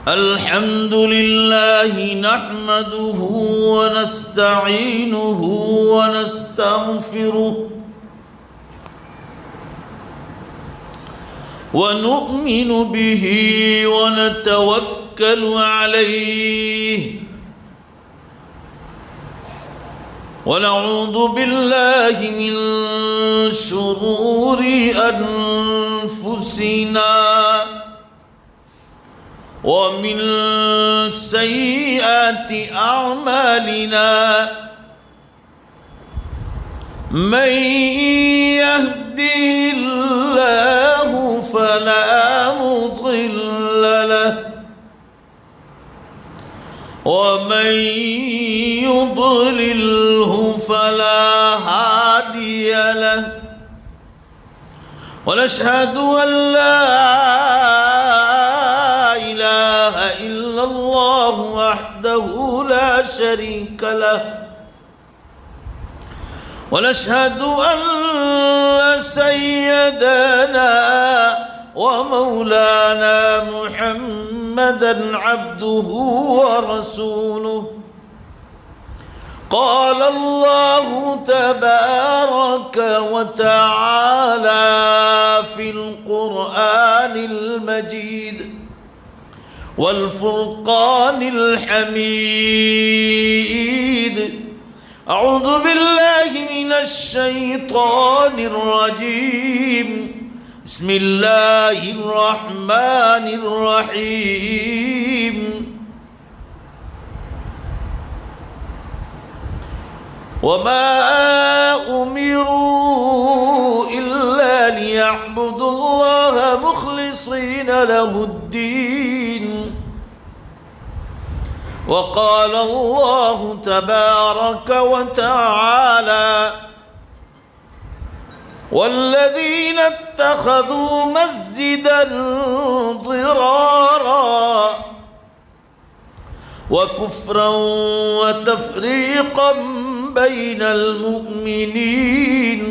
الحمد لله نحمده ونستعينه ونستغفره ونؤمن به ونتوكل عليه ونعوذ بالله من شرور أنفسنا ومن سيئات أعمالنا من يهده الله فلا مضل له ومن يضلله فلا هادي له ونشهد أن لا إله إلا الله وحده لا شريك له ونشهد أن سيدنا ومولانا محمدا عبده ورسوله قال الله تبارك وتعالى في القرآن المجيد والفرقان الحميد أعوذ بالله من الشيطان الرجيم بسم الله الرحمن الرحيم وما أمروا إلا ليعبدوا الله مخلصين له الدين وقال الله تبارك وتعالى والذين اتخذوا مسجدا ضرارا وكفرا وتفريقا بين المؤمنين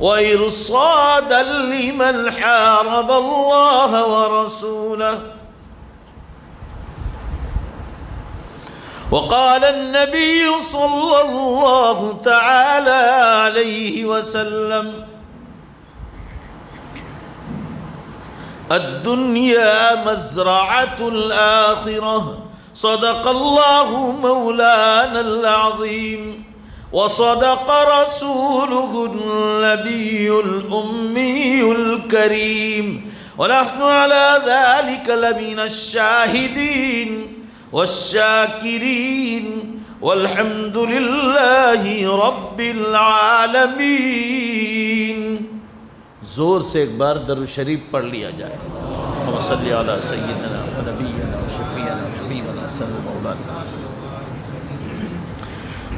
وإرصادا لمن حارب الله ورسوله وقال النبي صلى الله تعالى عليه وسلم الدنيا مزرعة الآخرة صدق الله مولانا العظيم وصدق رسوله النبي الأمي الكريم ونحن على ذلك لمن الشاهدين والشاكرين والحمد لله رب العالمين. زور سے ایک بار درود شریف پڑھ لیا جائے. اللهم صل على سيدنا ونبينا وشفيعنا وحبيبنا صلى الله عليه وسلم.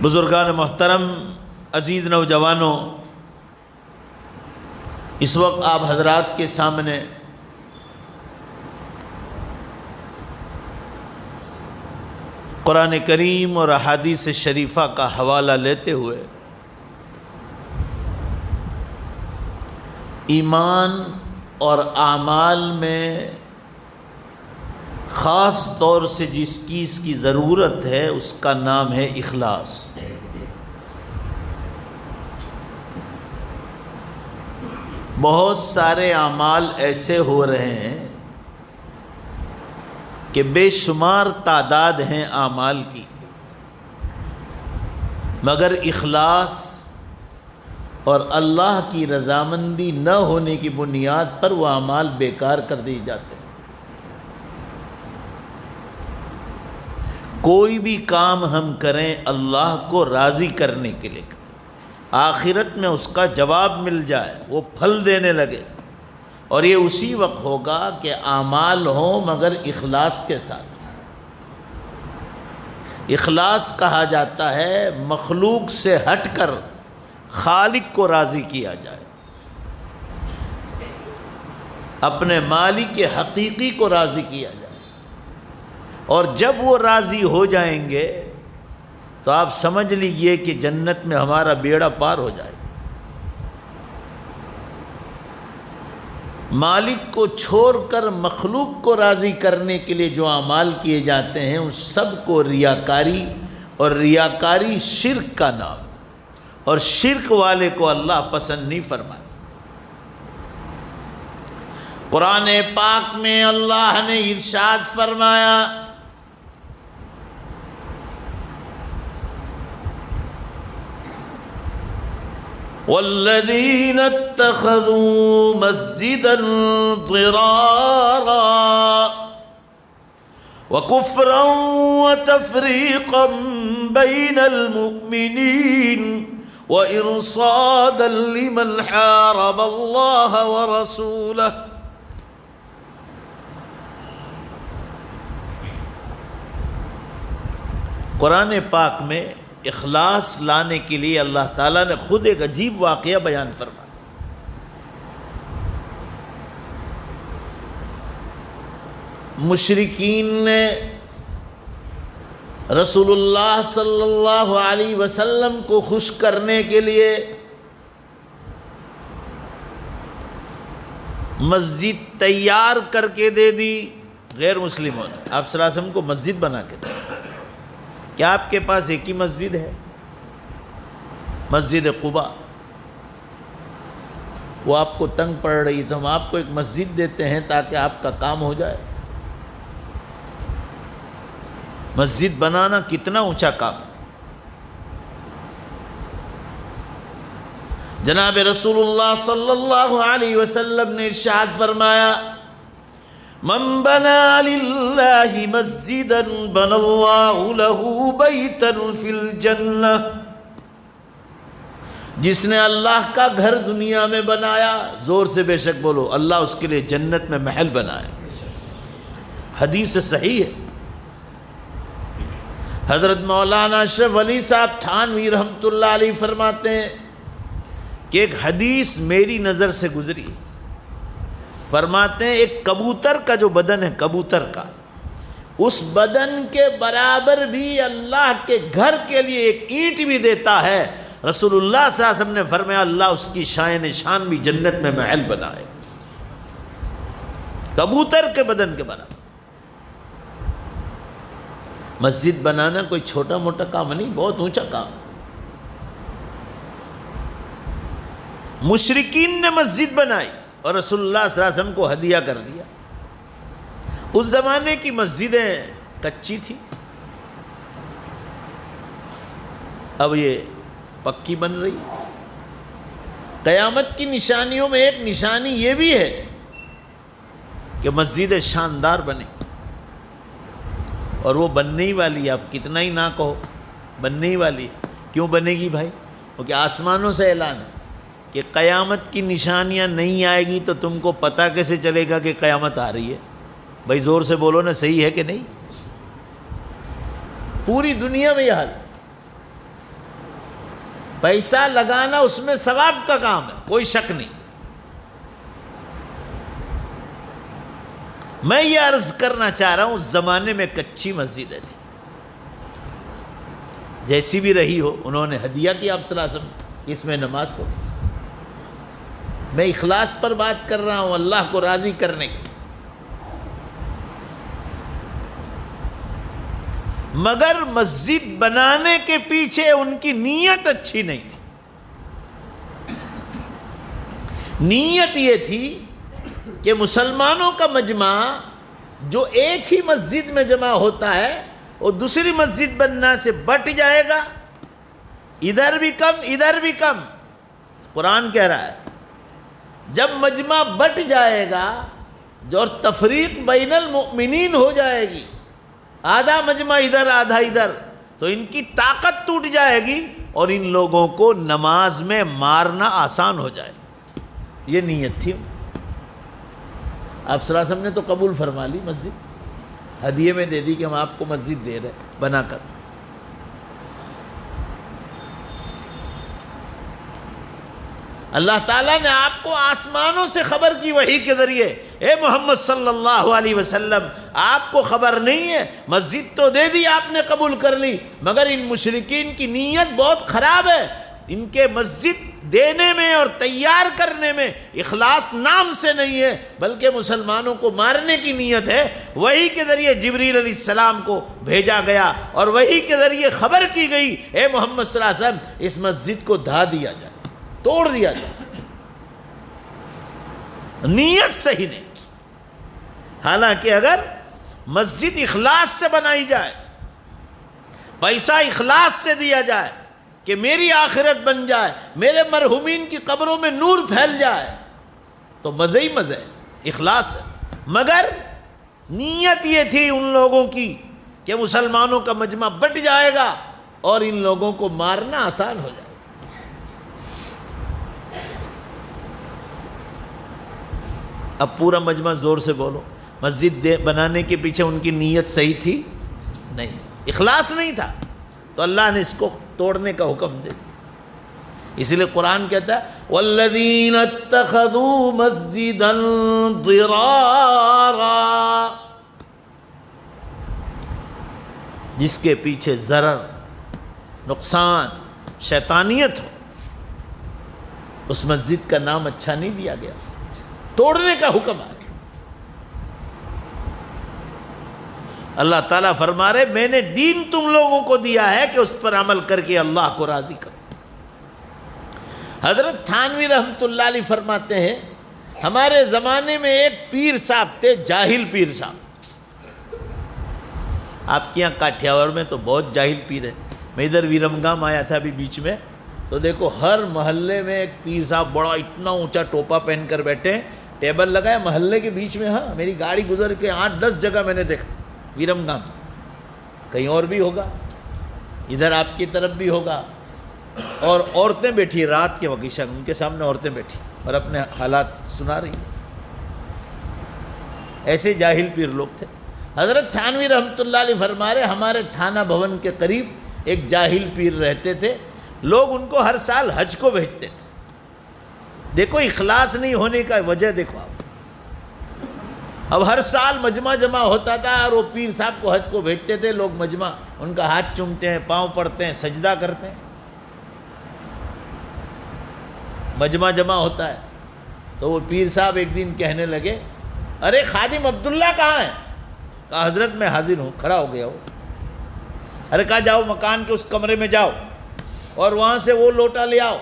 بزرگان محترم، عزیز نوجوانوں، اس وقت آپ حضرات کے سامنے قرآن کریم اور احادیث شریفہ کا حوالہ لیتے ہوئے ایمان اور اعمال میں خاص طور سے جس چیز کی ضرورت ہے اس کا نام ہے اخلاص. بہت سارے اعمال ایسے ہو رہے ہیں کہ بے شمار تعداد ہیں اعمال کی، مگر اخلاص اور اللہ کی رضامندی نہ ہونے کی بنیاد پر وہ اعمال بیکار کر دیے جاتے ہیں. کوئی بھی کام ہم کریں اللہ کو راضی کرنے کے لیے کریں، آخرت میں اس کا جواب مل جائے، وہ پھل دینے لگے، اور یہ اسی وقت ہوگا کہ اعمال ہوں مگر اخلاص کے ساتھ. اخلاص کہا جاتا ہے مخلوق سے ہٹ کر خالق کو راضی کیا جائے، اپنے مالک حقیقی کو راضی کیا جائے. اور جب وہ راضی ہو جائیں گے تو آپ سمجھ لیجئے کہ جنت میں ہمارا بیڑا پار ہو جائے. مالک کو چھوڑ کر مخلوق کو راضی کرنے کے لیے جو اعمال کیے جاتے ہیں ان سب کو ریاکاری، اور ریاکاری شرک کا نام، اور شرک والے کو اللہ پسند نہیں فرماتا۔ قرآن پاک میں اللہ نے ارشاد فرمایا، وَالَّذِينَ اتَّخَذُوا مَسْجِدًا ضِرَارًا وَكُفْرًا وَتَفْرِيقًا بَيْنَ الْمُؤْمِنِينَ وَإِرْصَادًا لِمَنْ حَارَبَ اللَّهَ وَرَسُولَهُ۔ قرآن پاک میں اخلاص لانے کے لیے اللہ تعالیٰ نے خود ایک عجیب واقعہ بیان فرمایا۔ مشرکین نے رسول اللہ صلی اللہ علیہ وسلم کو خوش کرنے کے لیے مسجد تیار کر کے دے دی غیر مسلموں نے۔ آپ صلی اللہ علیہ وسلم کو مسجد بنا کے دی۔ کیا آپ کے پاس ایک ہی مسجد ہے؟ مسجد قباء، وہ آپ کو تنگ پڑ رہی تو ہم آپ کو ایک مسجد دیتے ہیں تاکہ آپ کا کام ہو جائے۔ مسجد بنانا کتنا اونچا کام ہے۔ جناب رسول اللہ صلی اللہ علیہ وسلم نے ارشاد فرمایا، من بنا للہ مسجدا بنا اللہ لہ بیتا فی الجنہ، جس نے اللہ کا گھر دنیا میں بنایا، زور سے بے شک بولو، اللہ اس کے لیے جنت میں محل بنائے۔ حدیث صحیح ہے۔ حضرت مولانا اشرف ولی صاحب تھانوی رحمۃ اللہ علیہ فرماتے ہیں کہ ایک حدیث میری نظر سے گزری، فرماتے ہیں ایک کبوتر کا جو بدن ہے، کبوتر کا، اس بدن کے برابر بھی اللہ کے گھر کے لیے ایک اینٹ بھی دیتا ہے۔ رسول اللہ صلی اللہ علیہ وسلم نے فرمایا اللہ اس کی شان شان بھی جنت میں محل بنائے، کبوتر کے بدن کے برابر۔ مسجد بنانا کوئی چھوٹا موٹا کام نہیں، بہت اونچا کام ہے۔ مشرکین نے مسجد بنائی اور رسول اللہ صلی اللہ علیہ وسلم کو ہدیہ کر دیا۔ اس زمانے کی مسجدیں کچی تھی، اب یہ پکی بن رہی۔ قیامت کی نشانیوں میں ایک نشانی یہ بھی ہے کہ مسجدیں شاندار بنے، اور وہ بننے ہی والی ہے۔ آپ کتنا ہی نہ کہو، بننے ہی والی ہے۔ کیوں بنے گی بھائی؟ کیونکہ آسمانوں سے اعلان ہے کہ قیامت کی نشانیاں نہیں آئے گی تو تم کو پتہ کیسے چلے گا کہ قیامت آ رہی ہے؟ بھائی زور سے بولو نا، صحیح ہے کہ نہیں؟ پوری دنیا میں یہ حال، پیسہ لگانا اس میں ثواب کا کام ہے، کوئی شک نہیں۔ میں یہ عرض کرنا چاہ رہا ہوں، اس زمانے میں کچی مسجدیں تھی، جیسی بھی رہی ہو، انہوں نے ہدیہ کیا آپ صلی اللہ علیہ وسلم، اس میں نماز پڑھو۔ میں اخلاص پر بات کر رہا ہوں، اللہ کو راضی کرنے کے، مگر مسجد بنانے کے پیچھے ان کی نیت اچھی نہیں تھی۔ نیت یہ تھی کہ مسلمانوں کا مجمع جو ایک ہی مسجد میں جمع ہوتا ہے وہ دوسری مسجد بننا سے بٹ جائے گا، ادھر بھی کم ادھر بھی کم۔ قرآن کہہ رہا ہے جب مجمع بٹ جائے گا جو اور تفریق بین المؤمنین ہو جائے گی، آدھا مجمع ادھر آدھا ادھر، تو ان کی طاقت ٹوٹ جائے گی اور ان لوگوں کو نماز میں مارنا آسان ہو جائے گا۔ یہ نیت تھی۔ آپ صلی اللہ علیہ وسلم نے تو قبول فرما لی، مسجد ہدیے میں دے دی کہ ہم آپ کو مسجد دے رہے بنا کر۔ اللہ تعالیٰ نے آپ کو آسمانوں سے خبر کی وحی کے ذریعے، اے محمد صلی اللہ علیہ وسلم آپ کو خبر نہیں ہے، مسجد تو دے دی آپ نے، قبول کر لی، مگر ان مشرکین کی نیت بہت خراب ہے، ان کے مسجد دینے میں اور تیار کرنے میں اخلاص نام سے نہیں ہے، بلکہ مسلمانوں کو مارنے کی نیت ہے، وہی کے ذریعے جبریل علیہ السلام کو بھیجا گیا اور وہی کے ذریعے خبر کی گئی، اے محمد صلی اللہ علیہ وسلم اس مسجد کو ڈھا دیا جائے، توڑ دیا جائے۔ نیت صحیح نہیں۔ حالانکہ اگر مسجد اخلاص سے بنائی جائے، پیسہ اخلاص سے دیا جائے کہ میری آخرت بن جائے، میرے مرحومین کی قبروں میں نور پھیل جائے، تو مزے ہی مزے، اخلاص ہے۔ مگر نیت یہ تھی ان لوگوں کی کہ مسلمانوں کا مجمع بٹ جائے گا اور ان لوگوں کو مارنا آسان ہو جائے گا۔ اب پورا مجمع زور سے بولو، مسجد بنانے کے پیچھے ان کی نیت صحیح تھی؟ نہیں، اخلاص نہیں تھا، تو اللہ نے اس کو توڑنے کا حکم دے دیا۔ اسی لیے قرآن کہتا ہے وَالَّذِينَ اتَّخَذُوا مَسْجِدًا ضِرَارًا، جس کے پیچھے ضرر، نقصان، شیطانیت ہو، اس مسجد کا نام اچھا نہیں دیا گیا، توڑنے کا حکم آ گیا۔ اللہ تعالیٰ فرما رہے میں نے دین تم لوگوں کو دیا ہے کہ اس پر عمل کر کے اللہ کو راضی کرو۔ حضرت تھانوی رحمۃ اللہ علیہ فرماتے ہیں ہمارے زمانے میں ایک پیر صاحب تھے، جاہل پیر صاحب۔ آپ کے یہاں کاٹھیاوڑ میں تو بہت جاہل پیر ہے۔ میں ادھر ویرمگام آیا تھا ابھی بیچ میں، تو دیکھو ہر محلے میں ایک پیر صاحب بڑا اتنا اونچا ٹوپا پہن کر بیٹھے، ٹیبل لگایا محلے کے بیچ میں۔ ہاں، میری گاڑی گزر کے 8-10 جگہ میں نے دیکھا، ویرمگام، کہیں اور بھی ہوگا، ادھر آپ کی طرف بھی ہوگا، اور عورتیں بیٹھی رات کے وقت، ان کے سامنے عورتیں بیٹھی اور اپنے حالات سنا رہی۔ ایسے جاہل پیر لوگ تھے۔ حضرت تھانوی رحمۃ اللہ علیہ فرما رہے ہمارے تھانہ بھون کے قریب ایک جاہل پیر رہتے تھے، لوگ ان کو ہر سال حج کو بھیجتے تھے۔ دیکھو اخلاص نہیں ہونے کا وجہ دیکھو آپ۔ اب ہر سال مجمع جمع ہوتا تھا اور وہ پیر صاحب کو حج کو بھیجتے تھے، لوگ مجمع ان کا ہاتھ چومتے ہیں، پاؤں پڑتے ہیں، سجدہ کرتے ہیں۔ مجمع جمع ہوتا ہے تو وہ پیر صاحب ایک دن کہنے لگے ارے خادم عبداللہ کہاں ہے؟ کہا حضرت میں حاضر ہوں، کھڑا ہو گیا وہ۔ ارے کہا جاؤ مکان کے اس کمرے میں جاؤ اور وہاں سے وہ لوٹا لے آؤ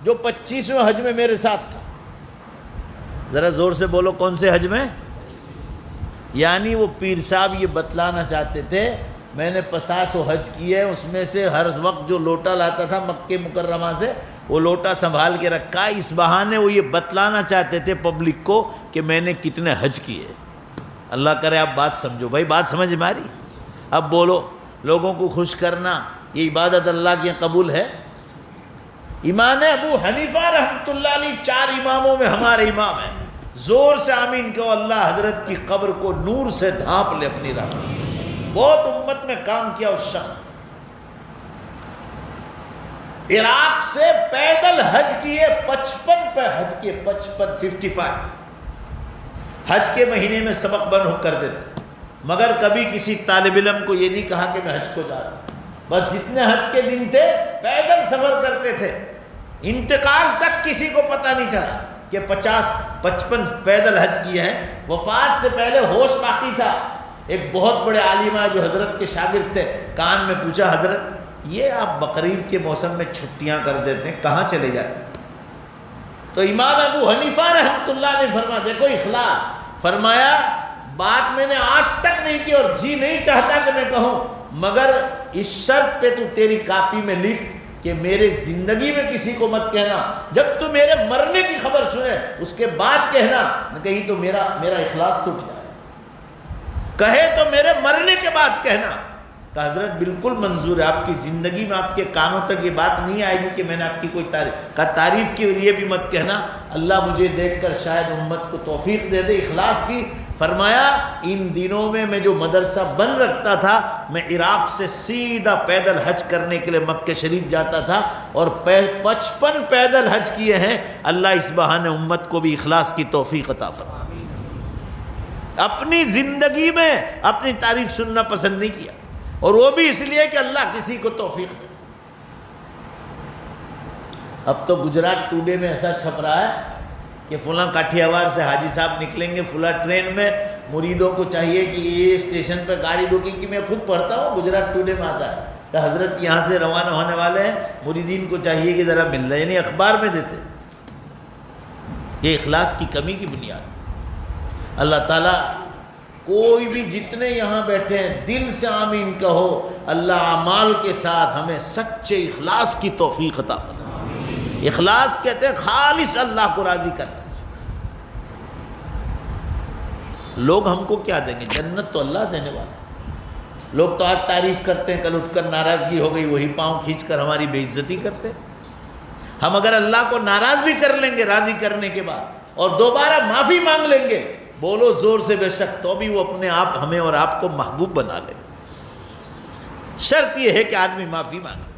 جو 25ویں حج میں میرے ساتھ تھا۔ ذرا زور سے بولو کون سے حج میں؟ یعنی وہ پیر صاحب یہ بتلانا چاہتے تھے میں نے 50 حج کیے، اس میں سے ہر وقت جو لوٹا لاتا تھا مکہ مکرمہ سے وہ لوٹا سنبھال کے رکھا۔ اس بہانے وہ یہ بتلانا چاہتے تھے پبلک کو کہ میں نے کتنے حج کیے۔ اللہ کرے آپ بات سمجھو بھائی، بات سمجھ میں آ رہی؟ اب بولو، لوگوں کو خوش کرنا یہ عبادت اللہ کی قبول ہے؟ امام ابو حنیفہ رحمۃ اللہ علیہ 4 اماموں میں ہمارے امام ہیں، زور سے آمین کہو، اللہ حضرت کی قبر کو نور سے ڈھانپ لے اپنی رحمت۔ بہت امت میں کام کیا اس شخص نے، عراق سے پیدل حج کیے، 55 پہ حج کیے، 55 حج کے مہینے میں سبق بند کر دیتے، مگر کبھی کسی طالب علم کو یہ نہیں کہا کہ میں حج کو جا رہا ہوں، بس جتنے حج کے دن تھے پیدل سفر کرتے تھے، انتقال تک کسی کو پتہ نہیں چلا کہ 50-55 پیدل حج کیے ہیں۔ وفات سے پہلے ہوش باقی تھا۔ ایک بہت بڑے عالم جو حضرت کے شاگرد تھے، کان میں پوچھا حضرت یہ آپ بقرعید کے موسم میں چھٹیاں کر دیتے ہیں، کہاں چلے جاتے ہیں؟ تو امام ابو حنیفہ رحمۃ اللہ نے فرمایا دیکھو اخلاص، فرمایا بات میں نے آج تک نہیں کی اور جی نہیں چاہتا کہ میں کہوں، مگر اس شرط پہ تو تیری کاپی میں لکھ کہ میرے زندگی میں کسی کو مت کہنا، جب تو میرے مرنے کی خبر سنے اس کے بعد کہنا، نہ کہیں تو میرا اخلاص ٹوٹ جائے، کہے تو میرے مرنے کے بعد کہنا۔ کہ حضرت بالکل منظور ہے، آپ کی زندگی میں آپ کے کانوں تک یہ بات نہیں آئے گی کہ میں نے آپ کی کوئی تعریف کے لیے بھی مت کہنا، اللہ مجھے دیکھ کر شاید امت کو توفیق دے دے اخلاص کی۔ فرمایا ان دنوں میں جو مدرسہ بند رکھتا تھا، میں عراق سے سیدھا پیدل حج کرنے کے لیے مکہ شریف جاتا تھا اور 55 پیدل حج کیے ہیں۔ اللہ اس بہانے امت کو بھی اخلاص کی توفیق عطا فرمائے۔ اپنی زندگی میں اپنی تعریف سننا پسند نہیں کیا، اور وہ بھی اس لیے کہ اللہ کسی کو توفیق دے۔ اب تو گجرات ٹوڈے میں ایسا چھپ رہا ہے کہ فلاں کاٹھیاوار سے حاجی صاحب نکلیں گے فلاں ٹرین میں، مریدوں کو چاہیے کہ یہ اسٹیشن پہ گاڑی روکیں، کہ میں خود پڑھتا ہوں گجرات ٹوڈے میں آتا ہے کہ حضرت یہاں سے روانہ ہونے والے ہیں، مریدین کو چاہیے کہ ذرا مل رہے، یعنی اخبار میں دیتے۔ یہ اخلاص کی کمی کی بنیاد۔ اللہ تعالیٰ کوئی بھی جتنے یہاں بیٹھے ہیں دل سے آمین کہو، اللہ اعمال کے ساتھ ہمیں سچے اخلاص کی توفیق عطا فرمائے۔ اخلاص کہتے ہیں خالص اللہ کو راضی کرنا۔ لوگ ہم کو کیا دیں گے؟ جنت تو اللہ دینے والا ہے۔ لوگ تو آج تعریف کرتے ہیں، کل اٹھ کر ناراضگی ہو گئی وہی پاؤں کھینچ کر ہماری بے عزتی کرتے ہیں۔ ہم اگر اللہ کو ناراض بھی کر لیں گے راضی کرنے کے بعد اور دوبارہ معافی مانگ لیں گے، بولو زور سے بے شک، تو بھی وہ اپنے آپ ہمیں اور آپ کو محبوب بنا لے۔ شرط یہ ہے کہ آدمی معافی مانگے۔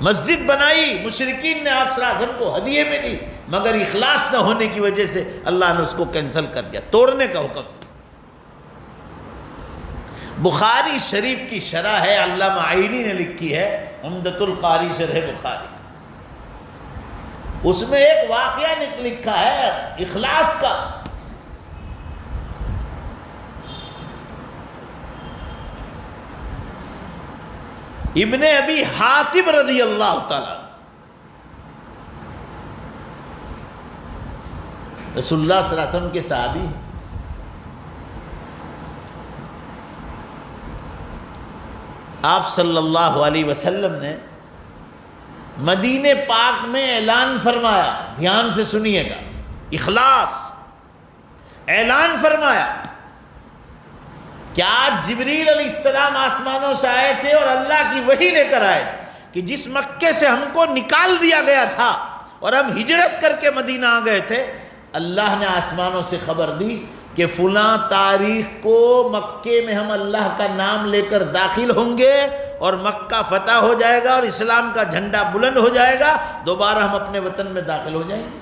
مسجد بنائی، مشرکین نے آپ صلی اللہ علیہ وسلم کو ہدیے میں دی، مگر اخلاص نہ ہونے کی وجہ سے اللہ نے اس کو کینسل کر دیا، توڑنے کا حکم۔ بخاری شریف کی شرح ہے، علامہ عینی نے لکھی ہے، عمدۃ القاری شرح بخاری، اس میں ایک واقعہ لکھا ہے اخلاص کا۔ ابن ابی حاتم رضی اللہ تعالی رسول اللہ صلی اللہ علیہ وسلم کے صحابی ہیں۔ آپ صلی اللہ علیہ وسلم نے مدینہ پاک میں اعلان فرمایا، دھیان سے سنیے گا، اخلاص، اعلان فرمایا کہ آج جبریل علیہ السلام آسمانوں سے آئے تھے اور اللہ کی وحی لے کر آئے تھے کہ جس مکے سے ہم کو نکال دیا گیا تھا اور ہم ہجرت کر کے مدینہ آ گئے تھے، اللہ نے آسمانوں سے خبر دی کہ فلاں تاریخ کو مکے میں ہم اللہ کا نام لے کر داخل ہوں گے اور مکہ فتح ہو جائے گا اور اسلام کا جھنڈا بلند ہو جائے گا، دوبارہ ہم اپنے وطن میں داخل ہو جائیں گے۔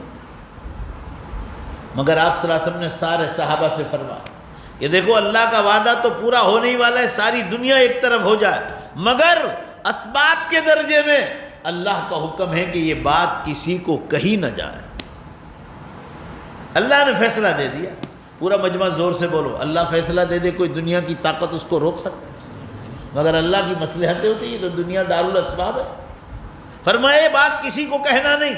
مگر آپ صلی اللہ علیہ وسلم نے سارے صحابہ سے فرمایا کہ دیکھو اللہ کا وعدہ تو پورا ہونے ہی والا ہے، ساری دنیا ایک طرف ہو جائے، مگر اسباب کے درجے میں اللہ کا حکم ہے کہ یہ بات کسی کو کہی نہ جائے۔ اللہ نے فیصلہ دے دیا، پورا مجمع زور سے بولو، اللہ فیصلہ دے دے، کوئی دنیا کی طاقت اس کو روک سکتی؟ مگر اللہ کی مصلحتیں ہوتی ہیں، تو دنیا دارالاسباب ہے۔ فرمایا یہ بات کسی کو کہنا نہیں۔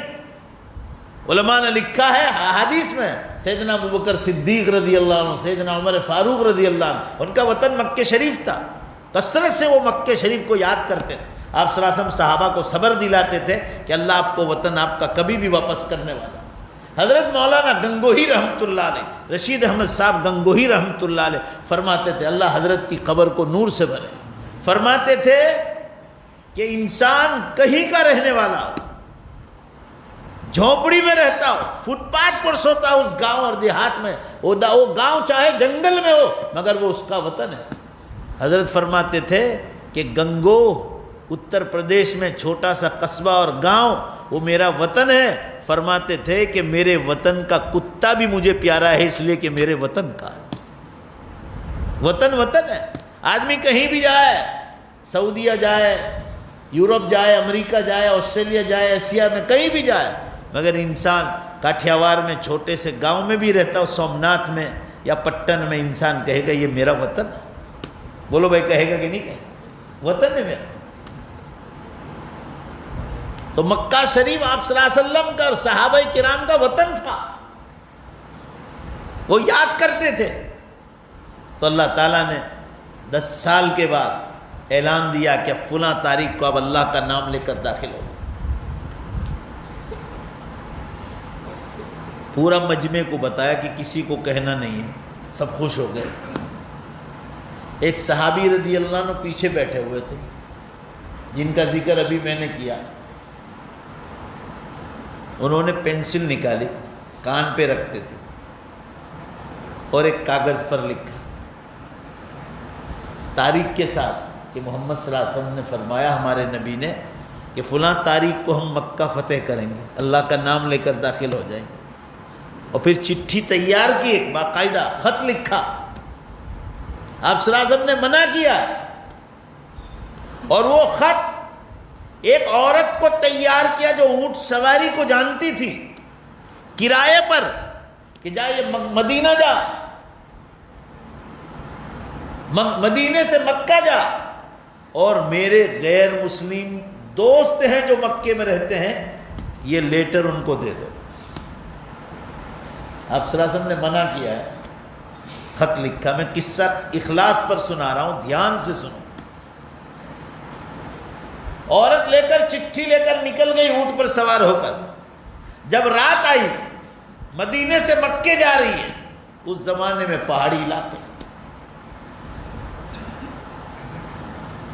علماء نے لکھا ہے حدیث میں، سیدنا ابوبکر صدیق رضی اللہ عنہ، سیدنا عمر فاروق رضی اللہ عنہ، ان کا وطن مکہ شریف تھا، کثرت سے وہ مکہ شریف کو یاد کرتے تھے۔ آپ صلی اللہ علیہ وسلم صحابہ کو صبر دلاتے تھے کہ اللہ آپ کو وطن آپ کا کبھی بھی واپس کرنے والا۔ حضرت مولانا گنگوہی رحمۃ اللہ علیہ، رشید احمد صاحب گنگوہی رحمۃ اللہ علیہ فرماتے تھے، اللہ حضرت کی قبر کو نور سے بھرے، فرماتے تھے کہ انسان کہیں کا رہنے والا ہو، جھونپڑی میں رہتا ہو، فٹ پاتھ پر سوتا ہو اس گاؤں اور دیہات میں، وہ گاؤں چاہے جنگل میں ہو مگر وہ اس کا وطن ہے۔ حضرت فرماتے تھے کہ گنگو اتر پردیش میں چھوٹا سا قصبہ اور گاؤں وہ میرا وطن ہے۔ فرماتے تھے کہ میرے وطن کا کتا بھی مجھے پیارا ہے اس لیے کہ میرے وطن کا ہے۔ وطن وطن ہے۔ آدمی کہیں بھی جائے، سعودیہ جائے، یورپ جائے، امریکہ جائے، آسٹریلیا جائے، ایشیا میں کہیں بھی جائے، مگر انسان کاٹھیاوار میں چھوٹے سے گاؤں میں بھی رہتا ہو، سومناتھ میں یا پٹن میں، انسان کہے گا یہ میرا وطن ہے۔ بولو بھائی، کہے گا کہ نہیں کہے گا؟ وطن ہے میرا۔ تو مکہ شریف آپ صلی اللہ علیہ وسلم کا اور صحابہ کرام کا وطن تھا، وہ یاد کرتے تھے۔ تو اللہ تعالیٰ نے 10 سال کے بعد اعلان دیا کہ فلاں تاریخ کو اب اللہ کا نام لے کر داخل ہو۔ پورا مجمع کو بتایا کہ کسی کو کہنا نہیں ہے، سب خوش ہو گئے۔ ایک صحابی رضی اللہ عنہ پیچھے بیٹھے ہوئے تھے، جن کا ذکر ابھی میں نے کیا، انہوں نے پینسل نکالی، کان پہ رکھتے تھے، اور ایک کاغذ پر لکھا تاریخ کے ساتھ کہ محمد صلی اللہ علیہ وسلم نے فرمایا، ہمارے نبی نے، کہ فلاں تاریخ کو ہم مکہ فتح کریں گے، اللہ کا نام لے کر داخل ہو جائیں گے۔ اور پھر چٹھی تیار کی، ایک باقاعدہ خط لکھا، آپ صلی اللہ علیہ وسلم نے منع کیا، اور وہ خط ایک عورت کو تیار کیا جو اونٹ سواری کو جانتی تھی، کرائے پر، کہ جا یہ مدینہ جا، مدینے سے مکہ جا، اور میرے غیر مسلم دوست ہیں جو مکے میں رہتے ہیں، یہ لیٹر ان کو دے دو۔ آپ صلی اللہ علیہ وسلم نے منع کیا ہے، خط لکھا۔ میں قصہ اخلاص پر سنا رہا ہوں، دھیان سے سنو۔ عورت لے کر چٹھی لے کر نکل گئی اونٹ پر سوار ہو کر۔ جب رات آئی، مدینے سے مکے جا رہی ہے، اس زمانے میں پہاڑی علاقے،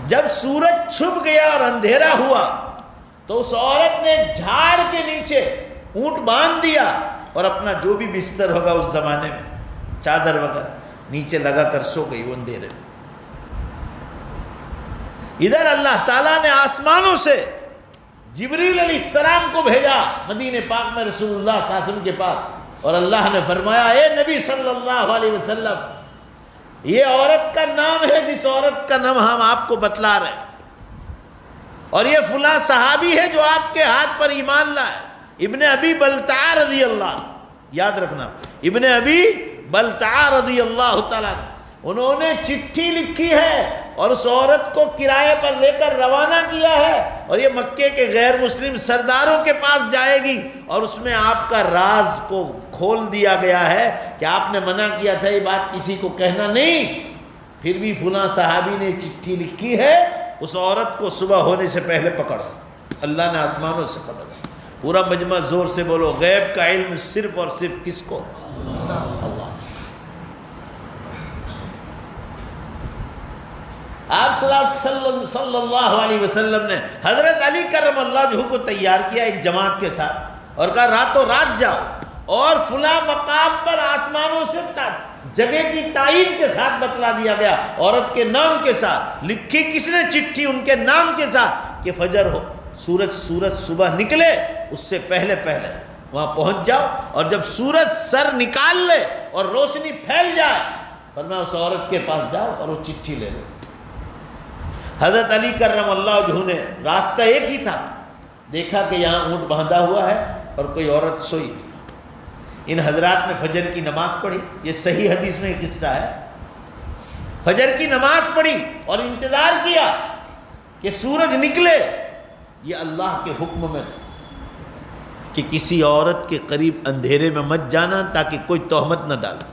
جب سورج چھپ گیا اور اندھیرا ہوا تو اس عورت نے جھاڑ کے نیچے اونٹ باندھ دیا اور اپنا جو بھی بستر ہوگا اس زمانے میں، چادر وغیرہ، نیچے لگا کر سو گئی وہ اندھیرے میں۔ ادھر اللہ تعالیٰ نے آسمانوں سے جبریل علیہ السلام کو بھیجا مدینہ پاک میں رسول اللہ صلی اللہ علیہ وسلم کے پاس، اور اللہ نے فرمایا اے نبی صلی اللہ علیہ وسلم، یہ عورت کا نام ہے جس عورت کا نام ہم آپ کو بتلا رہے ہیں، اور یہ فلاں صحابی ہے جو آپ کے ہاتھ پر ایمان لائے، ابن ابی بلتع رضی اللہ عنہ۔ یاد رکھنا، ابن ابی بلتع رضی اللہ تعالیٰ عنہ، انہوں نے چٹھی لکھی ہے اور اس عورت کو کرائے پر لے کر روانہ کیا ہے، اور یہ مکے کے غیر مسلم سرداروں کے پاس جائے گی، اور اس میں آپ کا راز کو کھول دیا گیا ہے کہ آپ نے منع کیا تھا یہ بات کسی کو کہنا نہیں، پھر بھی فلاں صحابی نے چٹھی لکھی ہے، اس عورت کو صبح ہونے سے پہلے پکڑو۔ اللہ نے آسمانوں سے پکڑا۔ پورا مجمع زور سے بولو، غیب کا علم صرف اور صرف کس کو؟ اللہ۔ آپ صلی اللہ علیہ وسلم نے حضرت علی کرم اللہ وجہہ کو تیار کیا ایک جماعت کے ساتھ، اور کہا راتوں رات جاؤ اور فلاں مقام پر آسمانوں سے جگہ کی تعین کے ساتھ بتلا دیا گیا، عورت کے نام کے ساتھ لکھی۔ کس نے چٹھی؟ ان کے نام کے ساتھ، کہ فجر ہو، سورج صبح نکلے اس سے پہلے وہاں پہنچ جاؤ، اور جب سورج سر نکال لے اور روشنی پھیل جائے، فرمایا اس عورت کے پاس جاؤ اور وہ چٹھی لے لو۔ حضرت علی کرم اللہ وجہہ نے، راستہ ایک ہی تھا، دیکھا کہ یہاں اونٹ باندھا ہوا ہے اور کوئی عورت سوئی ہوئی۔ ان حضرات نے فجر کی نماز پڑھی، یہ صحیح حدیث میں قصہ ہے، فجر کی نماز پڑھی اور انتظار کیا کہ سورج نکلے۔ یہ اللہ کے حکم میں تھا کہ کسی عورت کے قریب اندھیرے میں مت جانا تاکہ کوئی تہمت نہ ڈالے۔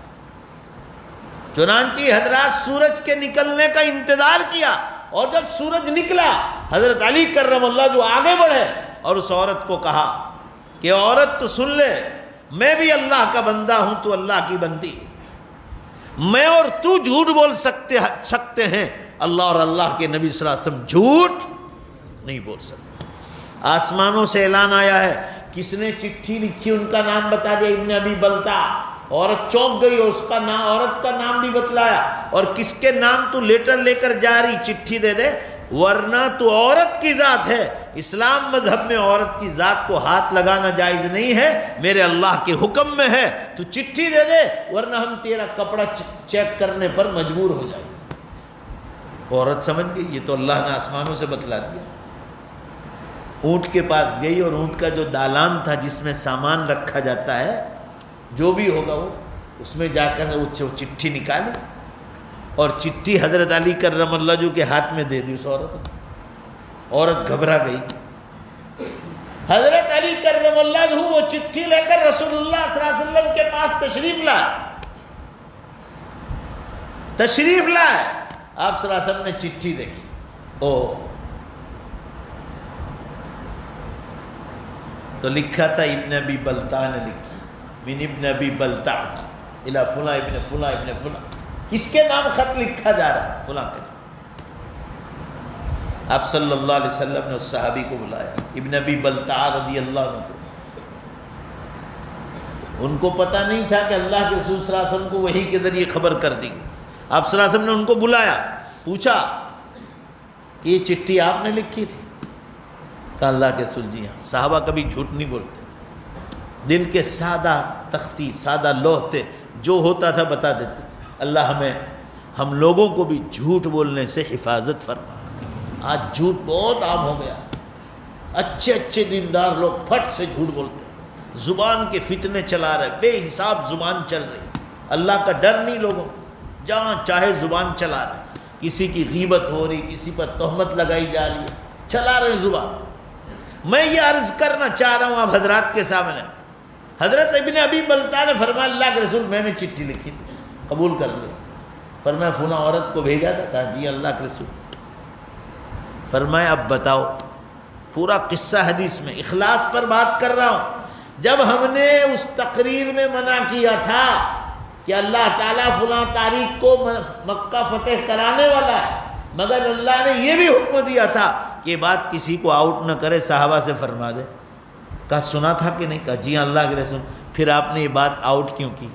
چنانچہ حضرات سورج کے نکلنے کا انتظار کیا، اور جب سورج نکلا حضرت علی کرم اللہ جو آگے بڑھے اور اس عورت کو کہا کہ عورت تو سن لے، میں بھی اللہ کا بندہ ہوں، تو اللہ کی بندی، میں اور تو جھوٹ بول سکتے ہیں، اللہ اور اللہ کے نبی صلی اللہ علیہ وسلم جھوٹ نہیں بول سکتے۔ آسمانوں سے اعلان آیا ہے، کس نے چٹھی لکھی ان کا نام بتا دیا، ابن ابی بلتع۔ عورت چونک گئی اور اس کا نام، عورت کا نام بھی بتلایا، اور کس کے نام تو لیٹر لے کر جا رہی، چٹھی دے دے، ورنہ تو عورت کی ذات ہے، اسلام مذہب میں عورت کی ذات کو ہاتھ لگانا جائز نہیں ہے، میرے اللہ کے حکم میں ہے، تو چٹھی دے دے ورنہ ہم تیرا کپڑا چیک کرنے پر مجبور ہو جائیں گے۔ عورت سمجھ گئی یہ تو اللہ نے آسمانوں سے بتلا دیا۔ اونٹ کے پاس گئی اور اونٹ کا جو دالان تھا جس میں سامان رکھا جاتا ہے، جو بھی ہوگا وہ، اس میں جا کر وہ چٹھی نکالی اور چٹھی حضرت علی کرم اللہ جو کے ہاتھ میں دے دی اس عورت۔ عورت گھبرا گئی۔ حضرت علی کرم اللہ جو وہ چٹھی لے کر رسول اللہ صلی اللہ علیہ وسلم کے پاس تشریف لائے۔ آپ صلی اللہ علیہ وسلم نے چٹھی دیکھی، تو لکھا تھا ابن ابی بلتع نے لکھی، من ابن ابی بلتع الى فلاں ابن فلاں ابن فلاں۔ کس کے نام خط لکھا جا رہا ہے؟ فلاں کے نام۔ آپ صلی اللہ علیہ وسلم نے اس صحابی کو بلایا، ابن ابی بلتع رضی اللہ عنہ کو۔ ان کو پتہ نہیں تھا کہ اللہ کے رسول صلی اللہ علیہ وسلم کو وحی کے ذریعے خبر کر دی گئی۔ آپ صلی اللہ علیہ وسلم نے ان کو بلایا، پوچھا کہ یہ چٹھی آپ نے لکھی تھی؟ کہا اللہ کے رسول جی ہاں۔ صحابہ کبھی جھوٹ نہیں بولتے، دل کے سادہ تختی، سادہ لوح تھے، جو ہوتا تھا بتا دیتے تھے۔ اللہ ہم لوگوں کو بھی جھوٹ بولنے سے حفاظت فرما۔ آج جھوٹ بہت عام ہو گیا، اچھے اچھے دیندار لوگ پھٹ سے جھوٹ بولتے ہیں، زبان کے فتنے چلا رہے، بے حساب زبان چل رہی، اللہ کا ڈر نہیں لوگوں، جہاں چاہے زبان چلا رہے، کسی کی غیبت ہو رہی، کسی پر تہمت لگائی جا رہی ہے، چلا رہے زبان۔ میں یہ عرض کرنا چاہ رہا ہوں آپ حضرات کے سامنے، حضرت ابن ابی بلتع نے فرمایا اللہ کے رسول میں نے چٹھی لکھی، قبول کر لی۔ فرمایا فلاں عورت کو بھیجا تھا؟ کہا جی اللہ کے رسول۔ فرمایا اب بتاؤ، پورا قصہ حدیث میں، اخلاص پر بات کر رہا ہوں۔ جب ہم نے اس تقریر میں منع کیا تھا کہ اللہ تعالیٰ فلاں تاریخ کو مکہ فتح کرانے والا ہے، مگر اللہ نے یہ بھی حکم دیا تھا کہ یہ بات کسی کو آؤٹ نہ کرے، صحابہ سے فرما دے۔ کہا سنا تھا کہ نہیں؟ کہا جی اللہ کے رسول۔ پھر آپ نے یہ بات آؤٹ کیوں کی؟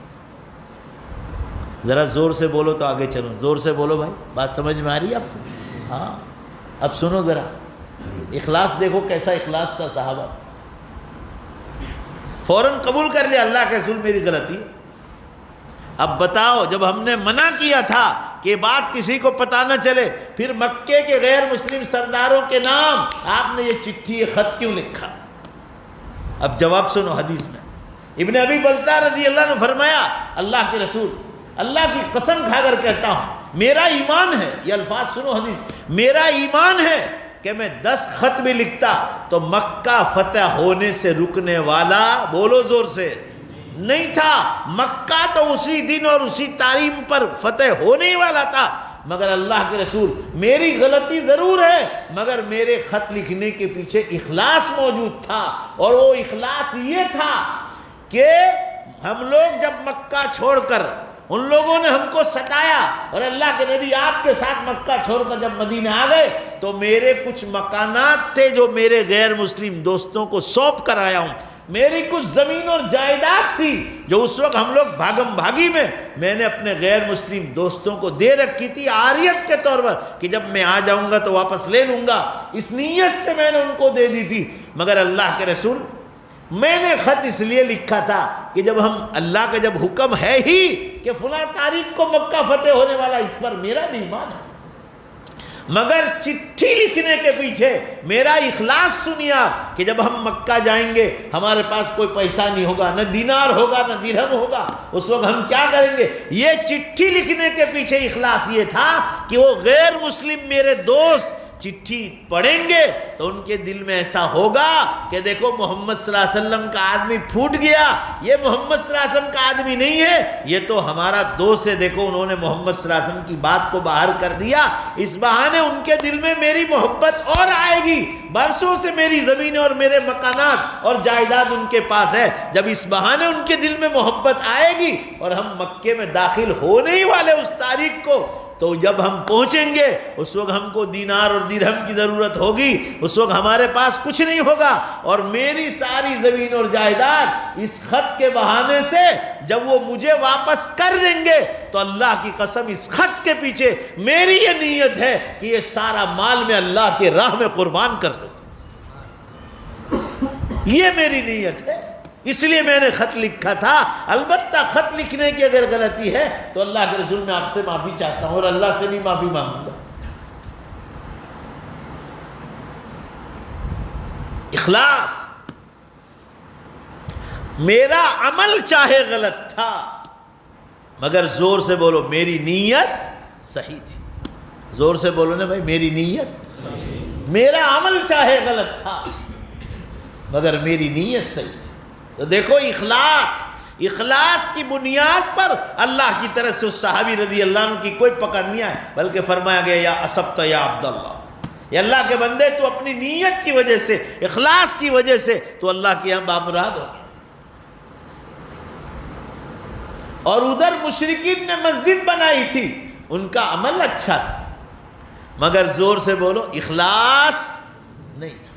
ذرا زور سے بولو تو آگے چلو، زور سے بولو بھائی، بات سمجھ میں آ رہی ہے آپ کو؟ ہاں اب سنو ذرا، اخلاص دیکھو کیسا اخلاص تھا صحابہ، فوراً قبول کر لیا اللہ کے رسول میری غلطی۔ اب بتاؤ، جب ہم نے منع کیا تھا کہ بات کسی کو پتہ نہ چلے، پھر مکے کے غیر مسلم سرداروں کے نام آپ نے یہ چٹھی یہ خط کیوں لکھا؟ اب جواب سنو حدیث میں، ابن ابی بلتع رضی اللہ عنہ فرمایا اللہ کے رسول اللہ کی قسم کھا کر کہتا ہوں میرا ایمان ہے، یہ الفاظ سنو حدیث، میرا ایمان ہے کہ میں 10 خط بھی لکھتا تو مکہ فتح ہونے سے رکنے والا، بولو زور سے، نہیں تھا۔ مکہ تو اسی دن اور اسی تاریخ پر فتح ہونے ہی والا تھا، مگر اللہ کے رسول میری غلطی ضرور ہے، مگر میرے خط لکھنے کے پیچھے اخلاص موجود تھا، اور وہ اخلاص یہ تھا کہ ہم لوگ جب مکہ چھوڑ کر، ان لوگوں نے ہم کو ستایا، اور اللہ کے نبی آپ کے ساتھ مکہ چھوڑ کر جب مدینہ آ گئے تو میرے کچھ مکانات تھے جو میرے غیر مسلم دوستوں کو سونپ کر آیا ہوں، میری کچھ زمین اور جائیداد تھی جو اس وقت ہم لوگ بھاگم بھاگی میں نے اپنے غیر مسلم دوستوں کو دے رکھی تھی عاریت کے طور پر، کہ جب میں آ جاؤں گا تو واپس لے لوں گا، اس نیت سے میں نے ان کو دے دی تھی۔ مگر اللہ کے رسول میں نے خط اس لیے لکھا تھا کہ جب ہم، اللہ کا جب حکم ہے ہی کہ فلاں تاریخ کو مکہ فتح ہونے والا، اس پر میرا بھی ایمان ہے، مگر چٹھی لکھنے کے پیچھے میرا اخلاص سنیا کہ جب ہم مکہ جائیں گے ہمارے پاس کوئی پیسہ نہیں ہوگا، نہ دینار ہوگا نہ درہم ہوگا، اس وقت ہم کیا کریں گے؟ یہ چٹھی لکھنے کے پیچھے اخلاص یہ تھا کہ وہ غیر مسلم میرے دوست چٹھی پڑھیں گے تو ان کے دل میں ایسا ہوگا کہ دیکھو محمد صلی اللہ علیہ وسلم کا آدمی پھوٹ گیا، یہ محمد صلی اللہ علیہ وسلم کا آدمی نہیں ہے، یہ تو ہمارا دوست ہے، دیکھو انہوں نے محمد صلی اللہ علیہ وسلم کی بات کو باہر کر دیا، اس بہانے ان کے دل میں میری محبت اور آئے گی، برسوں سے میری زمینیں اور میرے مکانات اور جائیداد ان کے پاس ہے، جب اس بہانے ان کے دل میں محبت آئے گی اور ہم مکے میں داخل ہونے ہی والے اس تاریخ کو، تو جب ہم پہنچیں گے اس وقت ہم کو دینار اور درہم کی ضرورت ہوگی، اس وقت ہمارے پاس کچھ نہیں ہوگا، اور میری ساری زمین اور جائیداد اس خط کے بہانے سے جب وہ مجھے واپس کر دیں گے تو اللہ کی قسم اس خط کے پیچھے میری یہ نیت ہے کہ یہ سارا مال میں اللہ کے راہ میں قربان کر دوں، یہ میری نیت ہے، اس لیے میں نے خط لکھا تھا۔ البتہ خط لکھنے کی اگر غلطی ہے تو اللہ کے رسول میں آپ سے معافی چاہتا ہوں اور اللہ سے بھی معافی مانگوں گا۔ اخلاص، میرا عمل چاہے غلط تھا مگر زور سے بولو میری نیت صحیح تھی، زور سے بولو نا بھائی، میری نیت صحیح، میرا عمل چاہے غلط تھا مگر میری نیت صحیح تھی۔ تو دیکھو اخلاص کی بنیاد پر اللہ کی طرف سے اس صحابی رضی اللہ عنہ کی کوئی پکڑ نہیں آئے، بلکہ فرمایا گیا یا اصبت یا عبداللہ، یا اللہ کے بندے تو اپنی نیت کی وجہ سے، اخلاص کی وجہ سے تو اللہ کے یہاں بامراد ہو۔ اور ادھر مشرکین نے مسجد بنائی تھی، ان کا عمل اچھا تھا مگر زور سے بولو اخلاص نہیں تھا،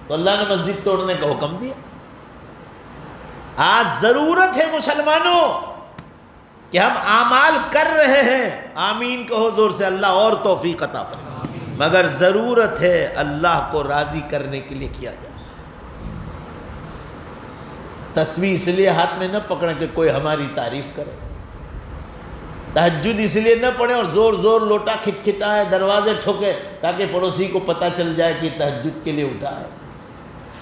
تو اللہ نے مسجد توڑنے کا حکم دیا۔ آج ضرورت ہے مسلمانوں کہ ہم اعمال کر رہے ہیں، آمین کہو زور سے، اللہ اور توفیق عطا فرمائے، مگر ضرورت ہے اللہ کو راضی کرنے کے لیے کیا جائے۔ تسبیح اس لیے ہاتھ میں نہ پکڑیں کہ کوئی ہماری تعریف کرے، تہجد اس لیے نہ پڑھیں اور زور زور لوٹا کھٹکھٹائے، دروازے ٹھوکے تاکہ پڑوسی کو پتہ چل جائے کہ تہجد کے لیے اٹھا ہے۔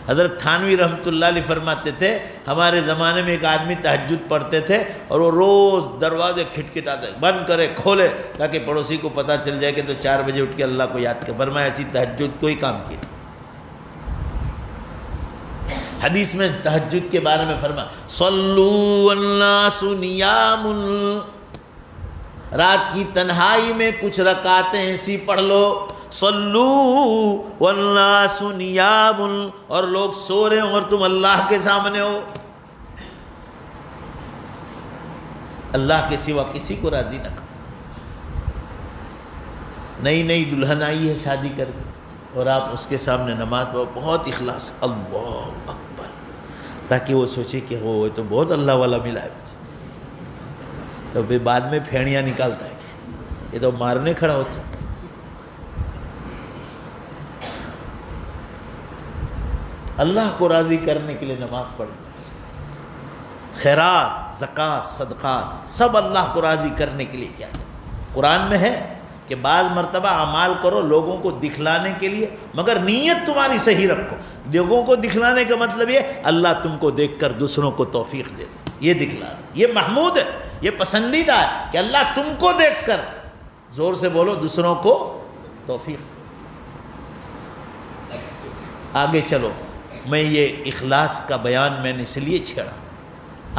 حضرت تھانوی رحمۃ اللہ علیہ فرماتے تھے ہمارے زمانے میں ایک آدمی تہجد پڑھتے تھے اور وہ روز دروازے کھٹکھٹاتے بند کرے کھولے تاکہ پڑوسی کو پتہ چل جائے کہ تو 4 بجے اٹھ کے اللہ کو یاد کر. فرمایا ایسی تہجد کوئی کام کیا. حدیث میں تہجد کے بارے میں فرمایا صلو والناس نیام، رات کی تنہائی میں کچھ رکعتیں ایسی پڑھ لو. صلو والناس نیام، اور لوگ سو رہے ہوں اور تم اللہ کے سامنے ہو. اللہ کے سوا کسی کو راضی نہ کرو. نئی نئی دلہن آئی ہے شادی کر کے اور آپ اس کے سامنے نماز پڑھو بہت اخلاص اللہ اکبر، تاکہ وہ سوچے کہ وہ تو بہت اللہ والا ملا ہے مجھے. تو پھر بعد میں پھیڑیاں نکالتا ہے کہ یہ تو مارنے کھڑا ہوتا ہے. اللہ کو راضی کرنے کے لیے نماز پڑھیں. خیرات، زکوٰۃ، صدقات سب اللہ کو راضی کرنے کے لیے کیا ہے. قرآن میں ہے کہ بعض مرتبہ اعمال کرو لوگوں کو دکھلانے کے لیے، مگر نیت تمہاری صحیح رکھو. لوگوں کو دکھلانے کا مطلب یہ اللہ تم کو دیکھ کر دوسروں کو توفیق دے دے، یہ دکھلانا. یہ محمود ہے، یہ پسندیدہ ہے کہ اللہ تم کو دیکھ کر، زور سے بولو، دوسروں کو توفیق. آگے چلو، میں یہ اخلاص کا بیان میں نے اس لیے چھیڑا.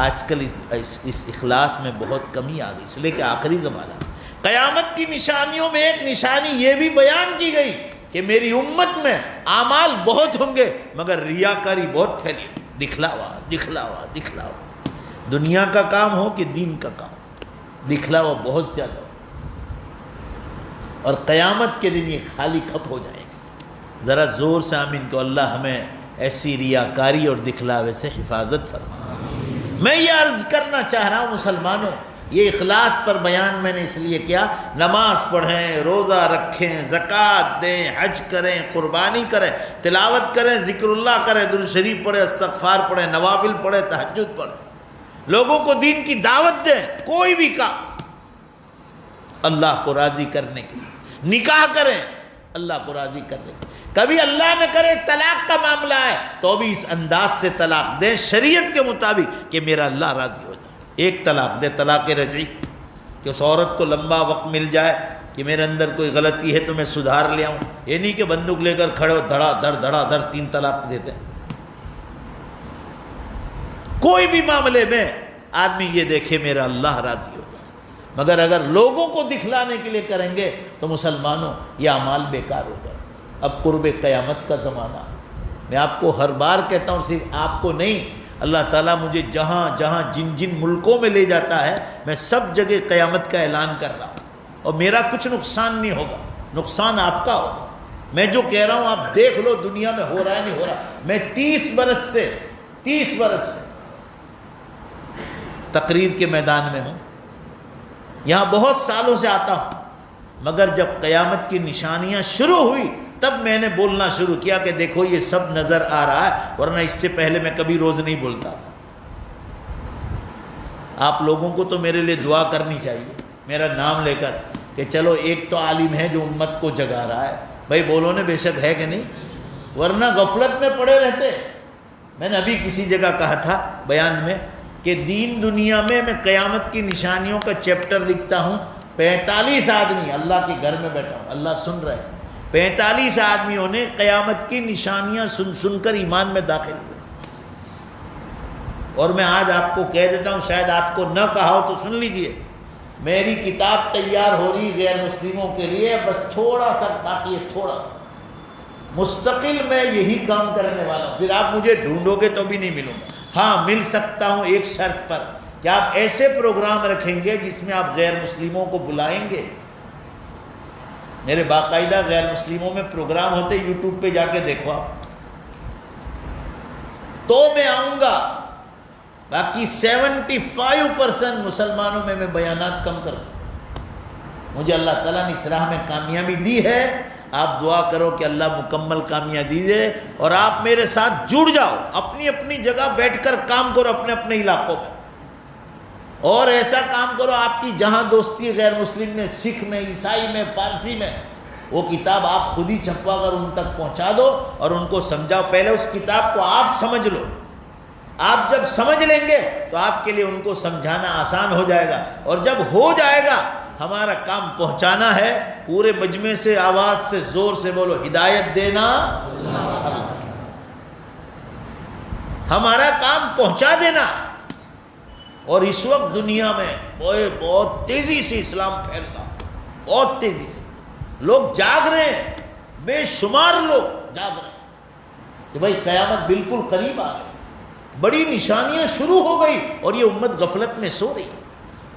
آج کل اس اخلاص میں بہت کمی آ گئی، اس لیے کہ آخری زمانہ. قیامت کی نشانیوں میں ایک نشانی یہ بھی بیان کی گئی کہ میری امت میں اعمال بہت ہوں گے مگر ریاکاری بہت پھیلی. دکھلاوا دکھلاوا دکھلاوا، دنیا کا کام ہو کہ دین کا کام، دکھلاوا بہت زیادہ ہو. اور قیامت کے دن یہ خالی کھپ ہو جائے گا. ذرا زور سے آمین کو. اللہ ہمیں ایسی ریاکاری اور دکھلاوے سے حفاظت فرما. میں یہ عرض کرنا چاہ رہا ہوں مسلمانوں، یہ اخلاص پر بیان میں نے اس لیے کیا. نماز پڑھیں، روزہ رکھیں، زکوٰۃ دیں، حج کریں، قربانی کریں، تلاوت کریں، ذکر اللہ کریں، درود شریف پڑھیں، استغفار پڑھیں، نوافل پڑھیں، تہجد پڑھیں، لوگوں کو دین کی دعوت دیں. کوئی بھی کام اللہ کو راضی کرنے کے لیے. نکاح کریں اللہ کو راضی کرنے کے لیے. کبھی اللہ نہ کرے طلاق کا معاملہ ہے تو بھی اس انداز سے طلاق دیں شریعت کے مطابق کہ میرا اللہ راضی ہو جائے. ایک طلاق دے، طلاق رجعی، کہ اس عورت کو لمبا وقت مل جائے کہ میرے اندر کوئی غلطی ہے تو میں سدھار لے آؤں. یہ نہیں کہ بندوق لے کر کھڑے ہو دھڑا دھڑ 3 طلاق دیتے ہیں. کوئی بھی معاملے میں آدمی یہ دیکھے میرا اللہ راضی ہو جائے. مگر اگر لوگوں کو دکھلانے کے لیے کریں گے تو مسلمانوں یہ اعمال بیکار ہو جائے. اب قرب قیامت کا زمانہ ہے. میں آپ کو ہر بار کہتا ہوں، صرف آپ کو نہیں، اللہ تعالیٰ مجھے جہاں جہاں جن جن ملکوں میں لے جاتا ہے میں سب جگہ قیامت کا اعلان کر رہا ہوں. اور میرا کچھ نقصان نہیں ہوگا، نقصان آپ کا ہوگا. میں جو کہہ رہا ہوں آپ دیکھ لو دنیا میں ہو رہا ہے نہیں ہو رہا. میں 30 برس سے تقریر کے میدان میں ہوں، یہاں بہت سالوں سے آتا ہوں. مگر جب قیامت کی نشانیاں شروع ہوئی تب میں نے بولنا شروع کیا کہ دیکھو یہ سب نظر آ رہا ہے، ورنہ اس سے پہلے میں کبھی روز نہیں بولتا تھا. آپ لوگوں کو تو میرے لیے دعا کرنی چاہیے میرا نام لے کر کہ چلو ایک تو عالم ہے جو امت کو جگا رہا ہے. بھائی بولو نے بے شک ہے کہ نہیں، ورنہ غفلت میں پڑے رہتے. میں نے ابھی کسی جگہ کہا تھا بیان میں کہ دین دنیا میں قیامت کی نشانیوں کا چیپٹر لکھتا ہوں. 45 آدمی اللہ کے گھر میں بیٹھا ہوں، اللہ سن رہے ہیں. 45 آدمیوں نے قیامت کی نشانیاں سن کر ایمان میں داخل ہوئے. اور میں آج آپ کو کہہ دیتا ہوں، شاید آپ کو نہ کہا ہو تو سن لیجئے، میری کتاب تیار ہو رہی غیر مسلموں کے لیے، بس تھوڑا سا باقی ہے، تھوڑا سا. مستقل میں یہی کام کرنے والا ہوں. پھر آپ مجھے ڈھونڈو گے تو بھی نہیں ملوں گا. ہاں مل سکتا ہوں ایک شرط پر کہ آپ ایسے پروگرام رکھیں گے جس میں آپ غیر مسلموں کو بلائیں گے. میرے باقاعدہ غیر مسلموں میں پروگرام ہوتے، یوٹیوب پہ جا کے دیکھو آپ، تو میں آؤں گا. باقی 75% مسلمانوں میں بیانات کم کر دوں. مجھے اللہ تعالیٰ نے اس راہ میں کامیابی دی ہے. آپ دعا کرو کہ اللہ مکمل کامیابی دے اور آپ میرے ساتھ جڑ جاؤ. اپنی اپنی جگہ بیٹھ کر کام کرو اپنے اپنے علاقوں میں، اور ایسا کام کرو آپ کی جہاں دوستی غیر مسلم میں، سکھ میں، عیسائی میں، پارسی میں، وہ کتاب آپ خود ہی چھپوا کر ان تک پہنچا دو اور ان کو سمجھاؤ. پہلے اس کتاب کو آپ سمجھ لو. آپ جب سمجھ لیں گے تو آپ کے لیے ان کو سمجھانا آسان ہو جائے گا. اور جب ہو جائے گا, ہمارا کام پہنچانا ہے. پورے مجمع سے آواز سے زور سے بولو, ہدایت دینا اللہ. ہمارا کام پہنچا دینا. اور اس وقت دنیا میں بہت تیزی سے اسلام پھیل رہا, بہت تیزی سے. لوگ جاگ رہے ہیں, بے شمار لوگ جاگ رہے ہیں کہ بھائی قیامت بالکل قریب آ گئی, بڑی نشانیاں شروع ہو گئی اور یہ امت غفلت میں سو رہی.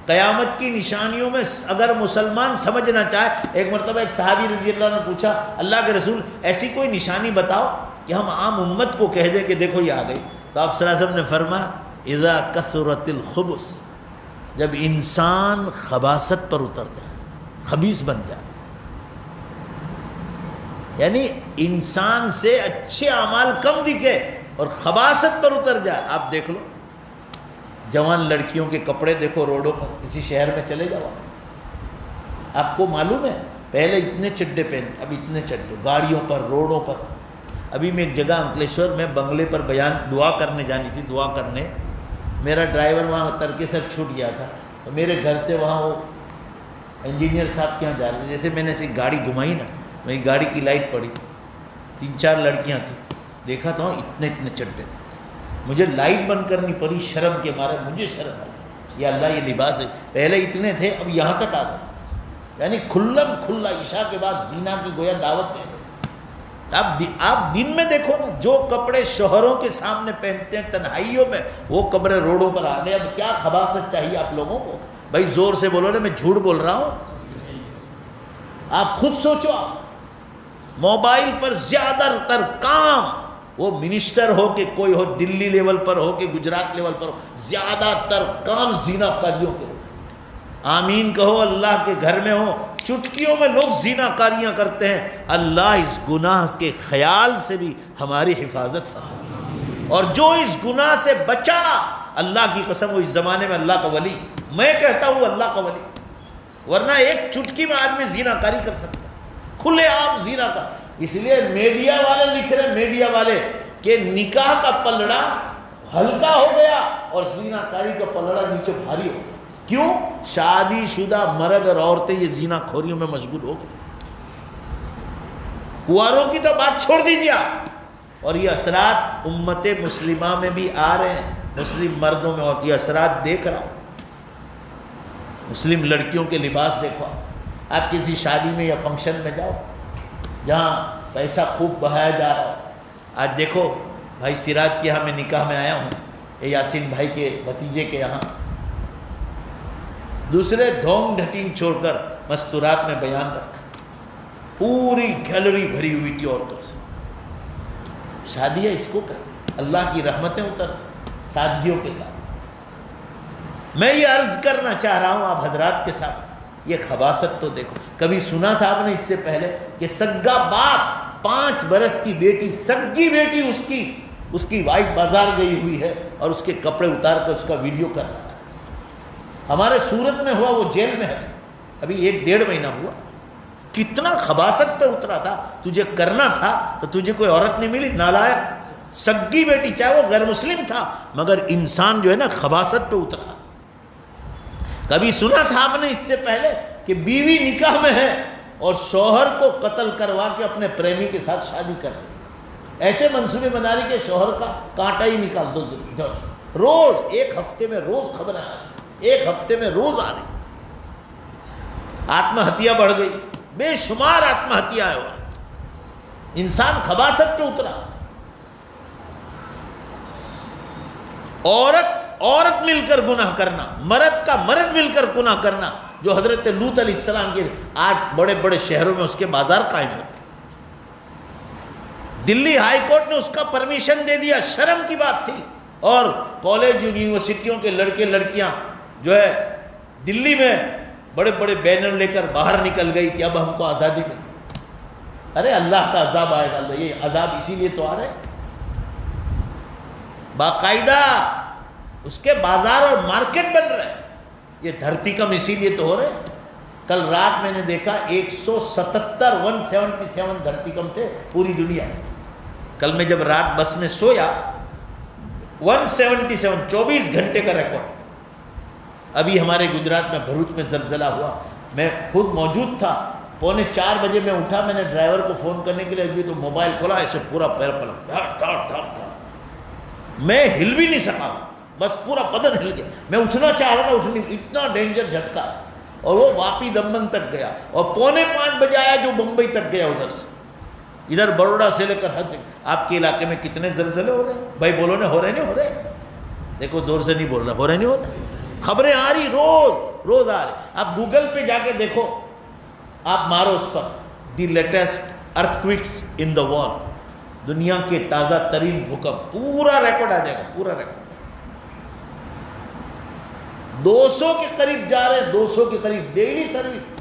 قیامت کی نشانیوں میں اگر مسلمان سمجھنا چاہے, ایک مرتبہ ایک صحابی رضی اللہ عنہ نے پوچھا, اللہ کے رسول ایسی کوئی نشانی بتاؤ کہ ہم عام امت کو کہہ دیں کہ دیکھو یہ آ گئی. تو آپ صلی اللہ علیہ وسلم نے فرمایا, اذا کثرت الخبث, جب انسان خباثت پر اتر جائے, خبیث بن جائے, یعنی انسان سے اچھے اعمال کم دکھے اور خباثت پر اتر جائے. آپ دیکھ لو جوان لڑکیوں کے کپڑے دیکھو روڈوں پر, کسی شہر میں چلے جاؤ, آپ کو معلوم ہے پہلے اتنے چڈے پہنتے, اب اتنے چڈے گاڑیوں پر, روڈوں پر. ابھی میں ایک جگہ انکلیشور میں بنگلے پر بیان دعا کرنے جانی تھی, دعا کرنے. میرا ڈرائیور وہاں ترکیسر چھوٹ گیا تھا, تو میرے گھر سے وہاں وہ انجینئر صاحب کے یہاں جا رہے تھے. جیسے میں نے ایسی گاڑی گھمائی نا, میری گاڑی کی لائٹ پڑی, 3-4 لڑکیاں تھیں, دیکھا تو اتنے اتنے چڈے تھے. مجھے لائٹ بند کرنی پڑی شرم کے مارے, مجھے شرم آئی, یا اللہ یہ لباس ہے. پہلے اتنے تھے, اب یہاں تک آ گئے. یعنی کھلم کھلا عشاء کے بعد زینا کی گویا دعوت میں. آپ دن میں دیکھو نا, جو کپڑے شوہروں کے سامنے پہنتے ہیں تنہائیوں میں, وہ کپڑے روڈوں پر آ گئے. اب کیا خباثت چاہیے آپ لوگوں کو؟ بھائی زور سے بولو نا, میں جھوٹ بول رہا ہوں؟ آپ خود سوچو. موبائل پر زیادہ تر کام, وہ منسٹر ہو کہ کوئی ہو, دلی لیول پر ہو کہ گجرات لیول پر ہو, زیادہ تر کام زنا کاریوں کے ہو. آمین کہو, اللہ کے گھر میں ہو, چٹکیوں میں لوگ زنا کاریاں کرتے ہیں. اللہ اس گناہ کے خیال سے بھی ہماری حفاظت فرمائے. اور جو اس گناہ سے بچا, اللہ کی قسم وہ اس زمانے میں اللہ کا ولی. میں کہتا ہوں اللہ کا ولی, ورنہ ایک چٹکی میں آدمی زنا کاری کر سکتا ہے, کھلے عام زنا کا. اس لیے میڈیا والے لکھ رہے, میڈیا والے, کہ نکاح کا پلڑا ہلکا ہو گیا اور زنا کاری کا پلڑا نیچے بھاری ہو گیا. کیوں؟ شادی شدہ مرد اور عورتیں یہ زنا خوریوں میں مشغول ہو گئے. کنواروں کی تو بات چھوڑ دیجیے آپ. اور یہ اثرات امت مسلمہ میں بھی آ رہے ہیں, مسلم مردوں میں, اور یہ اثرات دیکھ رہا ہوں. مسلم لڑکیوں کے لباس دیکھو. آپ کسی شادی میں یا فنکشن میں جاؤ جہاں پیسہ خوب بہایا جا رہا ہو. آج دیکھو بھائی سراج کے یہاں میں نکاح میں آیا ہوں, یاسین بھائی کے بھتیجے کے یہاں, دوسرے ڈھونگ ڈھٹنگ چھوڑ کر مستورات میں بیان رکھا. پوری گیلری بھری ہوئی تھی عورتوں سے. شادی ہے اس کو کہتے, اللہ کی رحمتیں اترتی سادگیوں کے ساتھ. میں یہ عرض کرنا چاہ رہا ہوں آپ حضرات کے ساتھ, یہ خباثت تو دیکھو. کبھی سنا تھا آپ نے اس سے پہلے کہ سگا باپ 5 برس کی بیٹی, سگی بیٹی اس کی وائف بازار گئی ہوئی ہے اور اس کے کپڑے اتار کر اس کا ویڈیو کر رہا ہے. ہمارے سورت میں ہوا, وہ جیل میں ہے ابھی 1-1.5 مہینہ ہوا. کتنا خباثت پہ اترا تھا. تجھے کرنا تھا تو تجھے کوئی عورت نہیں ملی, نالائق. سگی بیٹی, چاہے وہ غیر مسلم تھا, مگر انسان جو ہے نا خباثت پہ اترا. کبھی سنا تھا آپ نے اس سے پہلے کہ بیوی نکاح میں ہے اور شوہر کو قتل کروا کے اپنے پریمی کے ساتھ شادی کر رہی, ایسے منصوبے بنا رہی کہ شوہر کا کانٹا ہی نکال دو. روز ایک ہفتے میں روز خبر آ رہی, ایک ہفتے میں روز آ رہی. آتم ہتیا بڑھ گئی, بے شمار آتم ہتیا ہوا. انسان خباثت پہ اترا. عورت مل کر گناہ کرنا, مرد کا مرد مل کر گناہ کرنا, جو حضرت لوط علیہ السلام کے آج بڑے بڑے شہروں میں اس کے بازار قائم ہو گئے. دلی ہائی کورٹ نے اس کا پرمیشن دے دیا, شرم کی بات تھی. اور کالج یونیورسٹیوں کے لڑکے لڑکیاں جو ہے دلی میں بڑے بڑے بینر لے کر باہر نکل گئی کہ اب ہم کو آزادی ملی. ارے اللہ کا عذاب آئے گا. یہ عذاب اسی لیے تو آ رہے ہیں, باقاعدہ اس کے بازار اور مارکیٹ بن رہے ہیں. یہ دھرتی کم اسی لیے تو ہو رہے ہیں. کل رات میں نے دیکھا 177 دھرتی کم تھے پوری دنیا میں. کل میں جب رات بس میں سویا 177 24 گھنٹے کا ریکارڈ. ابھی ہمارے گجرات میں بھروچ میں زلزلہ ہوا, میں خود موجود تھا. 3:45 بجے میں اٹھا, میں نے ڈرائیور کو فون کرنے کے لیے ابھی تو موبائل کھولا, ایسے پورا پیر پلٹ دھڑ دھڑ. میں ہل بھی نہیں سکا, بس پورا بدن ہل گیا. میں اٹھنا چاہ رہا تھا, اٹھ نہیں, اتنا ڈینجر جھٹکا. اور وہ واپی دمن تک گیا, اور 4:45 بجے آیا جو بمبئی تک گیا ادھر سے. ادھر بروڑا سے لے کر ہر جگہ. آپ کے علاقے میں کتنے زلزلے ہو رہے ہیں بھائی؟ بولو نا, ہو رہے نہیں ہو رہے؟ دیکھو زور سے نہیں بول رہا, ہو رہے نہیں ہو رہے؟ خبریں آ رہی, روز آ رہی. آپ گوگل پہ جا کے دیکھو, آپ مارو اس پر the latest ارتھ-کوئکس in the world, دنیا کے تازہ ترین بھوکمپ, پورا ریکارڈ آ جائے گا, پورا ریکارڈ. 200 کے قریب جا رہے ہیں, 200 کے قریب ڈیلی سروس.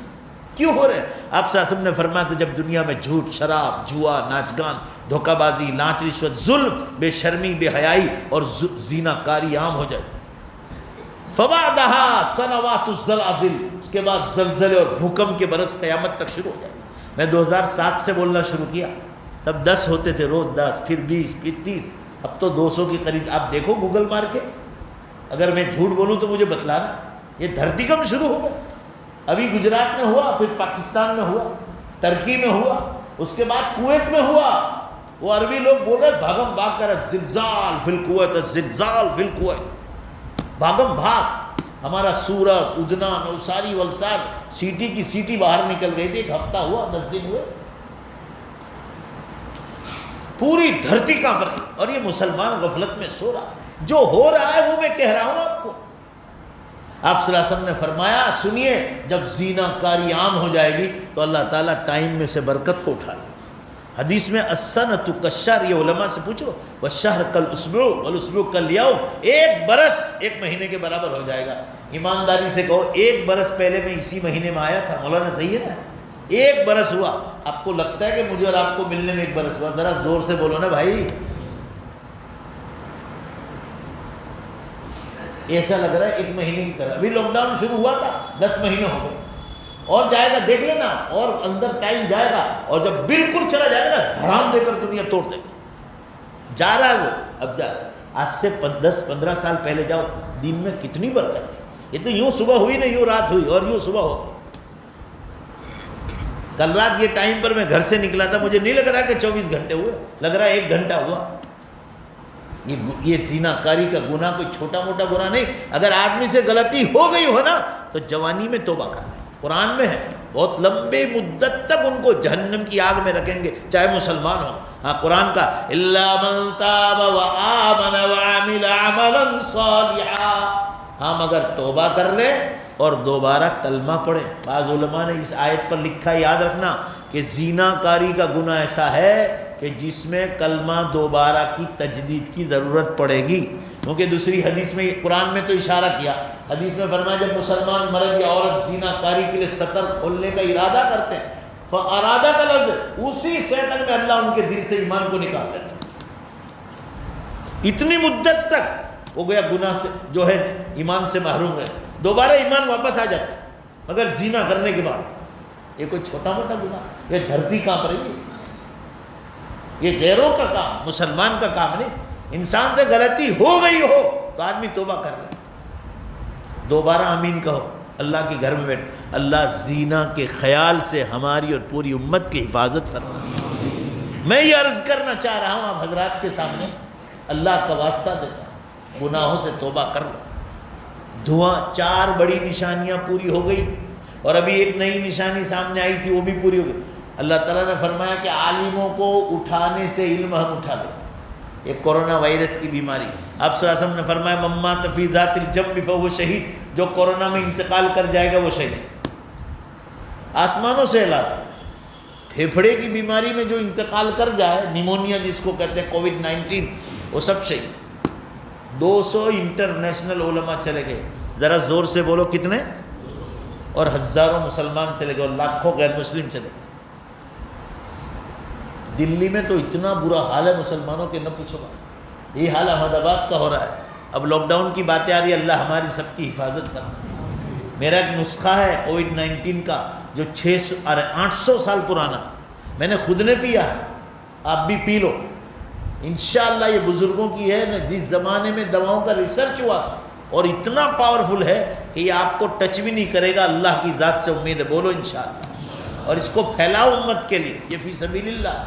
کیوں ہو رہے ہیں؟ آپ صلی اللہ علیہ وسلم نے فرمایا تھا جب دنیا میں جھوٹ, شراب, جوا, ناچ گان, دھوکہ بازی, لانچ, رشوت, ظلم, بے شرمی, بے حیائی اور زنا کاری عام ہو جائے, فبعدها سنوات الزلازل, اس کے بعد زلزلے اور بھوکمپ کے برس قیامت تک شروع ہو جائے. میں 2007 سے بولنا شروع کیا, تب 10 ہوتے تھے روز, 10, پھر 20, پھر 30, اب تو 200 کے قریب. آپ دیکھو گوگل مار کے, اگر میں جھوٹ بولوں تو مجھے بتلانا. یہ دھرتی کم شروع ہو گیا. ابھی گجرات میں ہوا, پھر پاکستان میں ہوا, ترکی میں ہوا, اس کے بعد کویت میں ہوا. وہ عربی لوگ بول رہے بھاگم بھاگ کر زلزال فی الکویت, زلزال فی الکویت, بھاگم بھاگ. ہمارا سورت, ادنا, نوساری, ولسار, سیٹی کی سیٹی باہر نکل گئی تھی. 1 ہفتہ ہوا, 10 دن ہوئے, پوری دھرتی کانپ رہی. اور یہ مسلمان غفلت میں سو رہا ہے. جو ہو رہا ہے وہ میں کہہ رہا ہوں آپ کو. آپ صلی اللہ علیہ وسلم نے فرمایا, سنیے, جب زنا کاری عام ہو جائے گی تو اللہ تعالیٰ ٹائم میں سے برکت کو اٹھا لے. حدیث میں السنۃ کالشہر, یہ علماء سے پوچھو, والشہر کالاسبوع والاسبوع کالیوم, 1 برس 1 مہینے کے برابر ہو جائے گا. ایمانداری سے کہو 1 برس پہلے میں اسی مہینے میں آیا تھا, مولانا صحیح ہے نا؟ 1 برس ہوا. آپ کو لگتا ہے کہ مجھے اور آپ کو ملنے میں 1 برس ہوا؟ ذرا زور سے بولو نا بھائی. ایسا لگ رہا ہے 1 مہینے کی طرح. ابھی لاک ڈاؤن شروع ہوا تھا, 10 مہینے ہو گئے, اور جائے گا, دیکھ لینا, اور اندر ٹائم جائے گا, اور جب بالکل چلا جائے گا نا, دھڑام دے کر دنیا توڑ دے گا. جا رہا ہے وہ, اب جا. آج سے 10-15 سال پہلے جاؤ, دن میں کتنی برکت تھی. یہ تو یوں صبح ہوئی نا, یوں رات ہوئی, اور یوں صبح ہو گئی. کل رات یہ ٹائم پر میں گھر سے نکلا تھا, مجھے نہیں لگ رہا کہ 24 گھنٹے ہوئے, لگ رہا ہے 1 گھنٹہ ہوا. یہ زنا کاری کا گناہ کوئی چھوٹا موٹا گناہ نہیں. اگر آدمی سے غلطی ہو گئی ہو نا تو جوانی میں توبہ کرنا. قرآن میں ہے, بہت لمبے مدت تک ان کو جہنم کی آگ میں رکھیں گے, چاہے مسلمان ہوگا. ہاں, قرآن کا الا من تاب وآمن وعمل عملا صالحا, ہاں مگر توبہ کر لے اور دوبارہ کلمہ پڑھے. بعض علماء نے اس آیت پر لکھا, یاد رکھنا, کہ زنا کاری کا گناہ ایسا ہے کہ جس میں کلمہ دوبارہ کی تجدید کی ضرورت پڑے گی. کیونکہ دوسری حدیث میں, قرآن میں تو اشارہ کیا, حدیث میں فرمایا جب مسلمان مرد یا عورت زنا کاری کے لیے سطر کھولنے کا ارادہ کرتے ہیں, فارادہ کا لفظ, اسی سیکنڈ میں اللہ ان کے دل سے ایمان کو نکال لیتا. اتنی مدت تک وہ گیا گناہ سے, جو ہے ایمان سے محروم ہے, دوبارہ ایمان واپس آ جاتا. مگر زنا کرنے کے بعد یہ کوئی چھوٹا موٹا گناہ, یہ دھرتی کانپ رہی ہے. یہ غیروں کا کام, مسلمان کا کام نہیں. انسان سے غلطی ہو گئی ہو تو آدمی توبہ کر لے, دوبارہ آمین کہو, اللہ کے گھر میں بیٹھ. اللہ زنا کے خیال سے ہماری اور پوری امت کی حفاظت فرمائے. میں یہ عرض کرنا چاہ رہا ہوں آپ حضرات کے سامنے, اللہ کا واسطہ دیتا ہوں, گناہوں سے توبہ کر لو. دھواں, 4 بڑی نشانیاں پوری ہو گئی, اور ابھی ایک نئی نشانی سامنے آئی تھی, وہ بھی پوری ہو گئی. اللہ تعالیٰ نے فرمایا کہ عالموں کو اٹھانے سے علم ہم اٹھا لیں. یہ کورونا وائرس کی بیماری, آپ صلی اللہ علیہ وسلم نے فرمایا من مات فی ذات الجنب فہو شہید, جو کورونا میں انتقال کر جائے گا وہ شہید. آسمانوں سے اعلان, پھیپھڑے کی بیماری میں جو انتقال کر جائے, نیمونیا جس کو کہتے ہیں, کووڈ-19, وہ سب شہید. 200 انٹرنیشنل علماء چلے گئے, ذرا زور سے بولو کتنے, اور ہزاروں مسلمان چلے گئے, اور لاکھوں غیر مسلم چلے گئے. دلی میں تو اتنا برا حال ہے مسلمانوں کے, نہ پوچھو بات. یہ حال احمد آباد کا ہو رہا ہے. اب لاک ڈاؤن کی باتیں آ رہی ہے, اللہ ہماری سب کی حفاظت فرمائے. میرا ایک نسخہ ہے کووڈ-19 کا جو 800 سال پرانا، میں نے خود نے پیا ہے، آپ بھی پی لو انشاءاللہ۔ یہ بزرگوں کی ہے نا، جس زمانے میں دواؤں کا ریسرچ ہوا تھا، اور اتنا پاورفل ہے کہ یہ آپ کو ٹچ بھی نہیں کرے گا، اللہ کی ذات سے امید ہے، بولو انشاءاللہ۔ اور اس کو پھیلاؤ امت کے لیے، یہ فی سبیل اللہ۔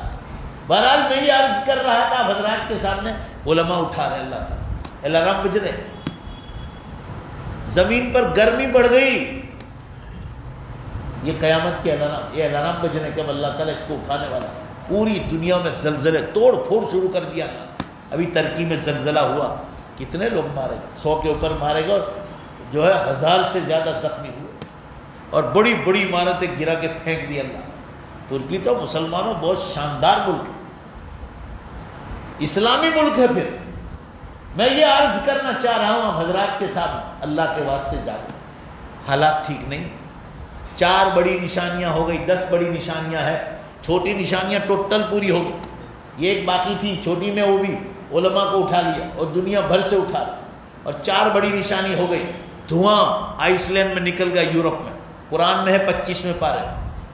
بہرحال میں یہ عرض کر رہا تھا حضرات کے سامنے، علماء اٹھا رہے اللہ تعالیٰ، الارم بج رہے، زمین پر گرمی بڑھ گئی، یہ قیامت کے الارم، یہ الارم بجنے کے اب اللہ تعالیٰ اس کو اٹھانے والا ہے۔ پوری دنیا میں زلزلے توڑ پھوڑ شروع کر دیا۔ ابھی ترکی میں زلزلہ ہوا، کتنے لوگ مارے گا، 100 کے اوپر مارے گا، اور جو ہے 1000 سے زیادہ زخمی ہوئے، اور بڑی بڑی عمارتیں گرا کے پھینک دی اللہ۔ ترکی تو مسلمانوں بہت شاندار ملک ہے، اسلامی ملک ہے۔ پھر میں یہ عرض کرنا چاہ رہا ہوں حضرات کے سامنے، اللہ کے واسطے جاگو، حالات ٹھیک نہیں۔ 4 بڑی نشانیاں ہو گئی، 10 بڑی نشانیاں ہیں، چھوٹی نشانیاں ٹوٹل پوری ہو گئی، یہ ایک باقی تھی چھوٹی میں، وہ بھی علماء کو اٹھا لیا اور دنیا بھر سے اٹھا لیا، اور 4 بڑی نشانی ہو گئی۔ دھواں آئس لینڈ میں نکل گیا، یورپ میں، قرآن میں ہے 25ویں پارے،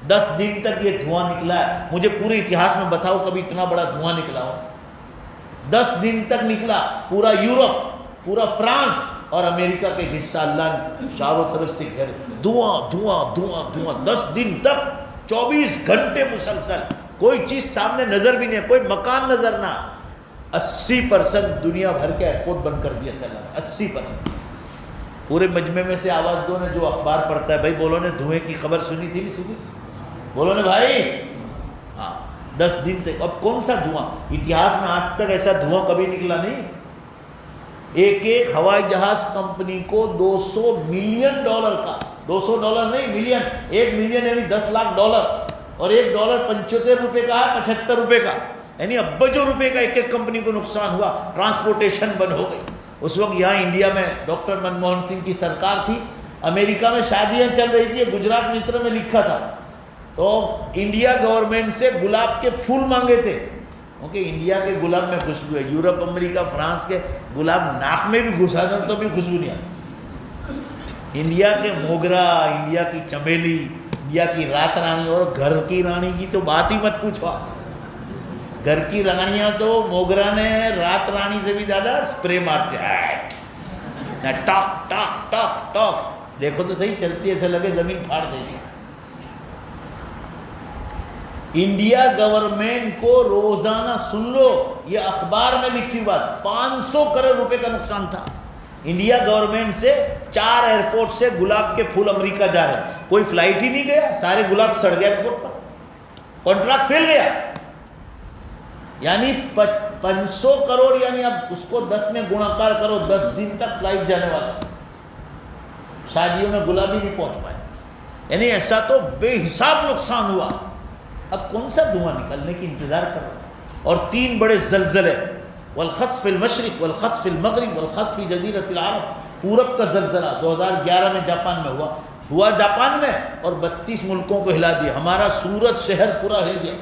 10 دن تک یہ دھواں نکلا ہے۔ مجھے پورے اتہاس میں بتاؤ کبھی اتنا بڑا دھواں نکلا ہو؟ 10 دن تک نکلا، پورا یورپ، پورا فرانس اور امریکہ کے حصہ اللہ نے چاروں طرف سے گھیر، دھواں دھواں دھواں دھواں، 10 دن تک 24 گھنٹے مسلسل، کوئی چیز سامنے نظر بھی نہیں، کوئی مکان نظر نہ۔ 80% دنیا بھر کے ایئرپورٹ بند کر دیا تھا اللہ نے، 80%۔ پورے مجمع میں سے آواز دو نے، جو اخبار پڑھتا ہے، بھائی بولو نے دھوئیں کی خبر سنی تھی نہیں سنی؟ بولو نے بھائی، ہاں 10 دن تک۔ اب کون سا دھواں؟ اتہاس میں آج تک ایسا دھواں کبھی نکلا نہیں۔ ایک ایک ہوائی جہاز کمپنی کو $200 ملین کا، $200 نہیں ملین، 1 ملین یعنی 10 لاکھ ڈالر، اور $1 75 روپے کا ہے، 75 روپے کا، یعنی ابجوں روپے کا ایک ایک کمپنی کو نقصان ہوا، ٹرانسپورٹیشن بند ہو گئی۔ اس وقت یہاں انڈیا میں ڈاکٹر منموہن سنگھ کی سرکار تھی، امریکہ میں شادیاں چل رہی تھی، گجرات متر میں لکھا تھا، تو انڈیا گورنمنٹ سے گلاب کے پھول مانگے تھے، کیونکہ انڈیا کے گلاب میں خوشبو ہے، یورپ امریکہ فرانس کے گلاب ناک میں بھی گھسا دیں تو بھی خوشبو نہیں آتی۔ انڈیا کے موگرا، انڈیا کی چمیلی، انڈیا کی رات رانی، اور گھر کی رانی کی تو بات ہی مت پوچھو۔ گھر کی رانیاں تو موگرا نے رات رانی سے بھی زیادہ اسپرے مارتے ہیں، ٹاک ٹاک ٹاک ٹاک، دیکھو تو صحیح چلتی ہے، ایسے لگے زمین پھاڑ دے گی۔ انڈیا گورنمنٹ کو روزانہ، سن لو یہ اخبار میں لکھی بات، 500 کروڑ روپے کا نقصان تھا۔ انڈیا گورنمنٹ سے 4 ایئرپورٹ سے گلاب کے پھول امریکہ جا رہے ہیں، کوئی فلائٹ ہی نہیں گیا، سارے گلاب سڑ گئے ایئرپورٹ پر، کانٹریکٹ فیل گیا۔ یعنی 500 کروڑ، یعنی اب اس کو 10 میں گناکار کرو، 10 دن تک فلائٹ جانے والا، شادیوں میں گلاب ہی نہیں پہنچ پائے، یعنی ایسا تو بے حساب نقصان ہوا۔ اب کون سا دھواں نکلنے کی انتظار کر رہا ہے؟ اور 3 بڑے زلزلے، والخسف المشرق والخسف المغرب والخسف جزیرۃ العرب، پورب کا زلزلہ 2011 میں جاپان میں ہوا جاپان میں، اور 32 ملکوں کو ہلا دیا، ہمارا سورت شہر پورا ہل گیا۔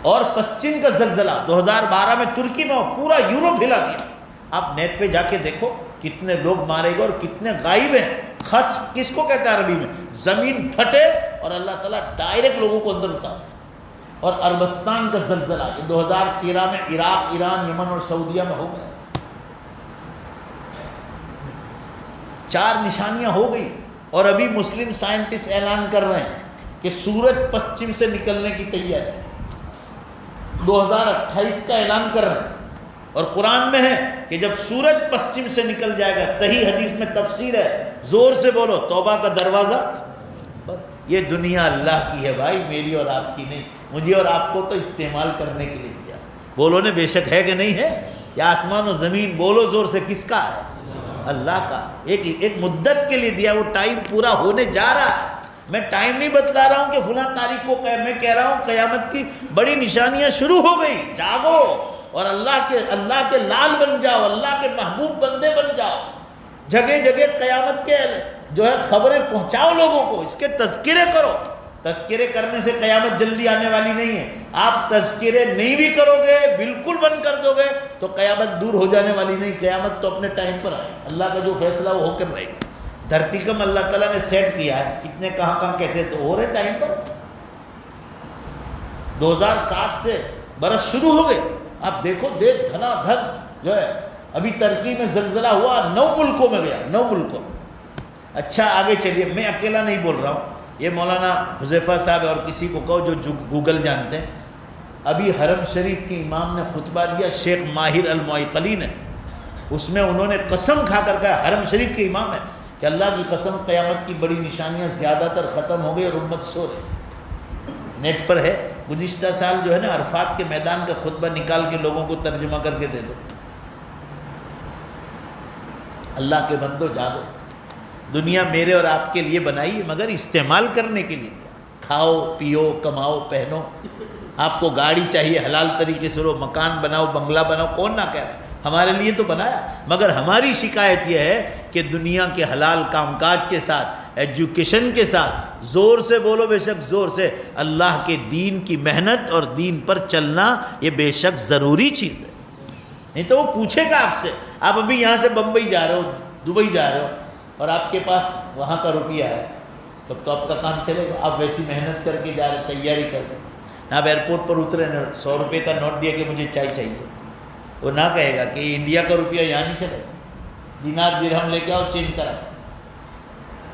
اور پشچم کا زلزلہ 2012 میں ترکی میں پورا یورپ ہلا دیا۔ آپ نیٹ پہ جا کے دیکھو کتنے لوگ مارے گئے اور کتنے غائب ہیں۔ خسف کس کو کہتا ہے عربی میں؟ زمین پھٹے اور اللہ تعالیٰ ڈائریکٹ لوگوں کو اندر اتارے۔ اور عربستان کا زلزلہ یہ 2013 میں عراق، ایران، یمن اور سعودیہ میں ہو گیا۔ 4 نشانیاں ہو گئی، اور ابھی مسلم سائنٹسٹ اعلان کر رہے ہیں کہ سورج پشچم سے نکلنے کی تیاری، 2028 کا اعلان کر رہے ہیں، اور قرآن میں ہے کہ جب سورج پشچم سے نکل جائے گا، صحیح حدیث میں تفسیر ہے، زور سے بولو توبہ کا دروازہ۔ یہ دنیا اللہ کی ہے بھائی، میری اور آپ کی نہیں، مجھے اور آپ کو تو استعمال کرنے کے لیے دیا۔ بولو نے بے شک ہے کہ نہیں ہے؟ یا آسمان و زمین، بولو زور سے، کس کا ہے؟ اللہ کا۔ ایک مدت کے لیے دیا، وہ ٹائم پورا ہونے جا رہا ہے۔ میں ٹائم نہیں بتلا رہا ہوں کہ فلاں تاریخ کو، میں کہہ رہا ہوں قیامت کی بڑی نشانیاں شروع ہو گئی، جاگو اور اللہ کے لال بن جاؤ، اللہ کے محبوب بندے بن جاؤ، جگہ جگہ قیامت کے جو ہے خبریں پہنچاؤ لوگوں کو، اس کے تذکرے کرو۔ تذکرے کرنے سے قیامت جلدی آنے والی نہیں ہے. آپ تذکرے نہیں بھی کرو گے، بالکل بند کر دو گے تو قیامت دور ہو جانے والی نہیں. قیامت تو اپنے ٹائم پر آئے. اللہ کا جو فیصلہ وہ ہو کر رہے گا. دھرتی کم اللہ تعالیٰ نے سیٹ کیا ہے، کتنے کہاں کیسے تو ہو رہے ٹائم پر. 2007 سے برس شروع ہو گئے. آپ دیکھو دھنا دھن جو ہے. ابھی ترکی میں زلزلہ ہوا، 9 ملکوں میں گیا، 9 ملکوں میں. اچھا آگے چلیے، میں اکیلا نہیں بول رہا ہوں، یہ مولانا حذیفہ صاحب اور کسی کو کہو جو گوگل جانتے ہیں. ابھی حرم شریف کے امام نے خطبہ دیا، شیخ ماہر المعیقلی نے. اس میں انہوں نے قسم کھا کر کہا، حرم شریف کے امام ہے، کہ اللہ کی قسم قیامت کی بڑی نشانیاں زیادہ تر ختم ہو گئی اور امت سو رہی. نیٹ پر ہے. گزشتہ سال جو ہے نا عرفات کے میدان کا خطبہ نکال کے لوگوں کو ترجمہ کر کے دے دو. اللہ کے بندو جاگو. دنیا میرے اور آپ کے لیے بنائی ہے مگر استعمال کرنے کے لیے. کھاؤ پیو کماؤ پہنو. آپ کو گاڑی چاہیے حلال طریقے سے لو، مکان بناؤ بنگلہ بناؤ، کون نہ کہہ رہا ہے، ہمارے لیے تو بنایا. مگر ہماری شکایت یہ ہے کہ دنیا کے حلال کام کاج کے ساتھ، ایجوکیشن کے ساتھ زور سے بولو، بے شک زور سے، اللہ کے دین کی محنت اور دین پر چلنا یہ بے شک ضروری چیز ہے. نہیں تو وہ پوچھے گا آپ سے. آپ ابھی یہاں سے بمبئی جا رہے ہو، دبئی جا رہے ہو اور آپ کے پاس وہاں کا روپیہ ہے، تب تو آپ کا کام چلے گا. آپ ویسی محنت کر کے جا رہے، تیاری کر کے. آپ ایئرپورٹ پر اترے، 100 روپے کا نوٹ دیا کہ مجھے چائے چاہیے، وہ نہ کہے گا کہ انڈیا کا روپیہ یہاں نہیں چلے گا، دینار درہم لے کے آؤ چینج کرا.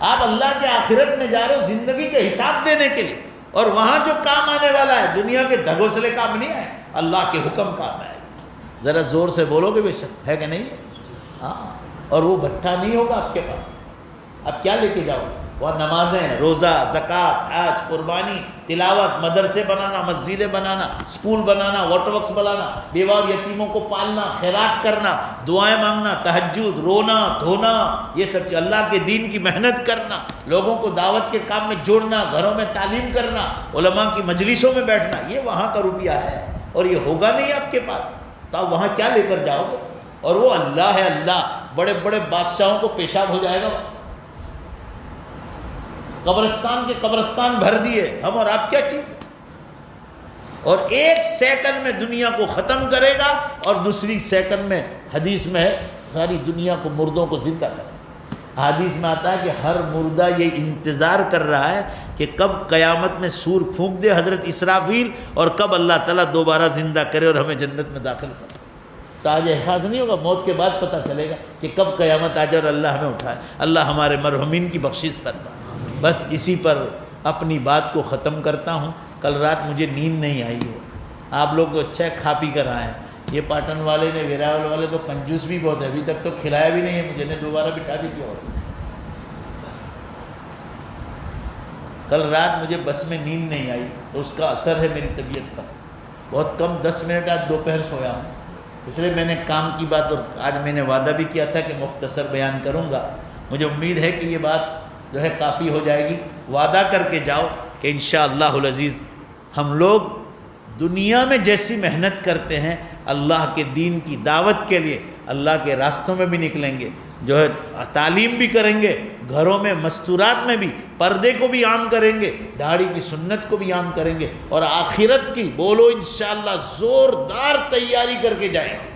آپ اللہ کے آخرت میں جا رہے ہو زندگی کے حساب دینے کے لیے، اور وہاں جو کام آنے والا ہے دنیا کے دھگوسلے کام نہیں آئے، اللہ کے حکم کام آئے. ذرا زور سے بولو گے بے شک، ہے کہ نہیں؟ ہاں. اور وہ بھٹا نہیں ہوگا آپ کے پاس. آپ کیا لے کے جاؤ گے؟ وہ نمازیں، روزہ، زکوٰۃ، حج، قربانی، تلاوت، مدرسے بنانا، مسجدیں بنانا، اسکول بنانا، واٹر ورکس بنانا، بیوہ اور یتیموں کو پالنا، خیرات کرنا، دعائیں مانگنا، تہجد، رونا دھونا، یہ سب چیز، اللہ کے دین کی محنت کرنا، لوگوں کو دعوت کے کام میں جوڑنا، گھروں میں تعلیم کرنا، علماء کی مجلسوں میں بیٹھنا. یہ وہاں کا روپیہ ہے اور یہ ہوگا نہیں آپ کے پاس. تو آپ وہاں کیا لے کر جاؤ گے؟ اور وہ اللہ ہے. اللہ بڑے بڑے بادشاہوں کو پیشاب ہو جائے گا. قبرستان کے قبرستان بھر دیے، ہم اور آپ کیا چیز ہے؟ اور 1 سیکنڈ میں دنیا کو ختم کرے گا، اور دوسری سیکنڈ میں حدیث میں ہے ساری دنیا کو، مردوں کو زندہ کرے. حدیث میں آتا ہے کہ ہر مردہ یہ انتظار کر رہا ہے کہ کب قیامت میں سور پھونک دے حضرت اسرافیل، اور کب اللہ تعالیٰ دوبارہ زندہ کرے اور ہمیں جنت میں داخل کرے. تو آج احساس نہیں ہوگا، موت کے بعد پتہ چلے گا کہ کب قیامت آ جائے اور اللہ ہمیں اٹھائے. اللہ ہمارے مرحومین کی بخشش فرمائے. بس اسی پر اپنی بات کو ختم کرتا ہوں. کل رات مجھے نیند نہیں آئی ہو. آپ لوگ تو اچھا کھا پی کر آئے ہیں. یہ پاٹن والے نے، ویراول والے تو کنجوس بھی بہت ہے، ابھی تک تو کھلایا بھی نہیں ہے مجھے، نے دوبارہ بٹھا بھی کیا. کل رات مجھے بس میں نیند نہیں آئی تو اس کا اثر ہے میری طبیعت پر. بہت کم 10 منٹ آج دوپہر سویا ہوں. اس لیے میں نے کام کی بات، اور آج میں نے وعدہ بھی کیا تھا کہ مختصر بیان کروں گا. مجھے امید ہے کہ یہ بات جو ہے کافی ہو جائے گی. وعدہ کر کے جاؤ کہ انشاءاللہ العزیز ہم لوگ دنیا میں جیسی محنت کرتے ہیں اللہ کے دین کی دعوت کے لیے، اللہ کے راستوں میں بھی نکلیں گے، جو ہے تعلیم بھی کریں گے، گھروں میں مستورات میں بھی پردے کو بھی عام کریں گے، داڑھی کی سنت کو بھی عام کریں گے، اور آخرت کی بولو انشاءاللہ زوردار تیاری کر کے جائیں گے.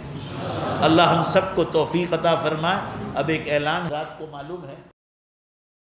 اللہ ہم سب کو توفیق عطا فرمائے. اب ایک اعلان رات کو معلوم ہے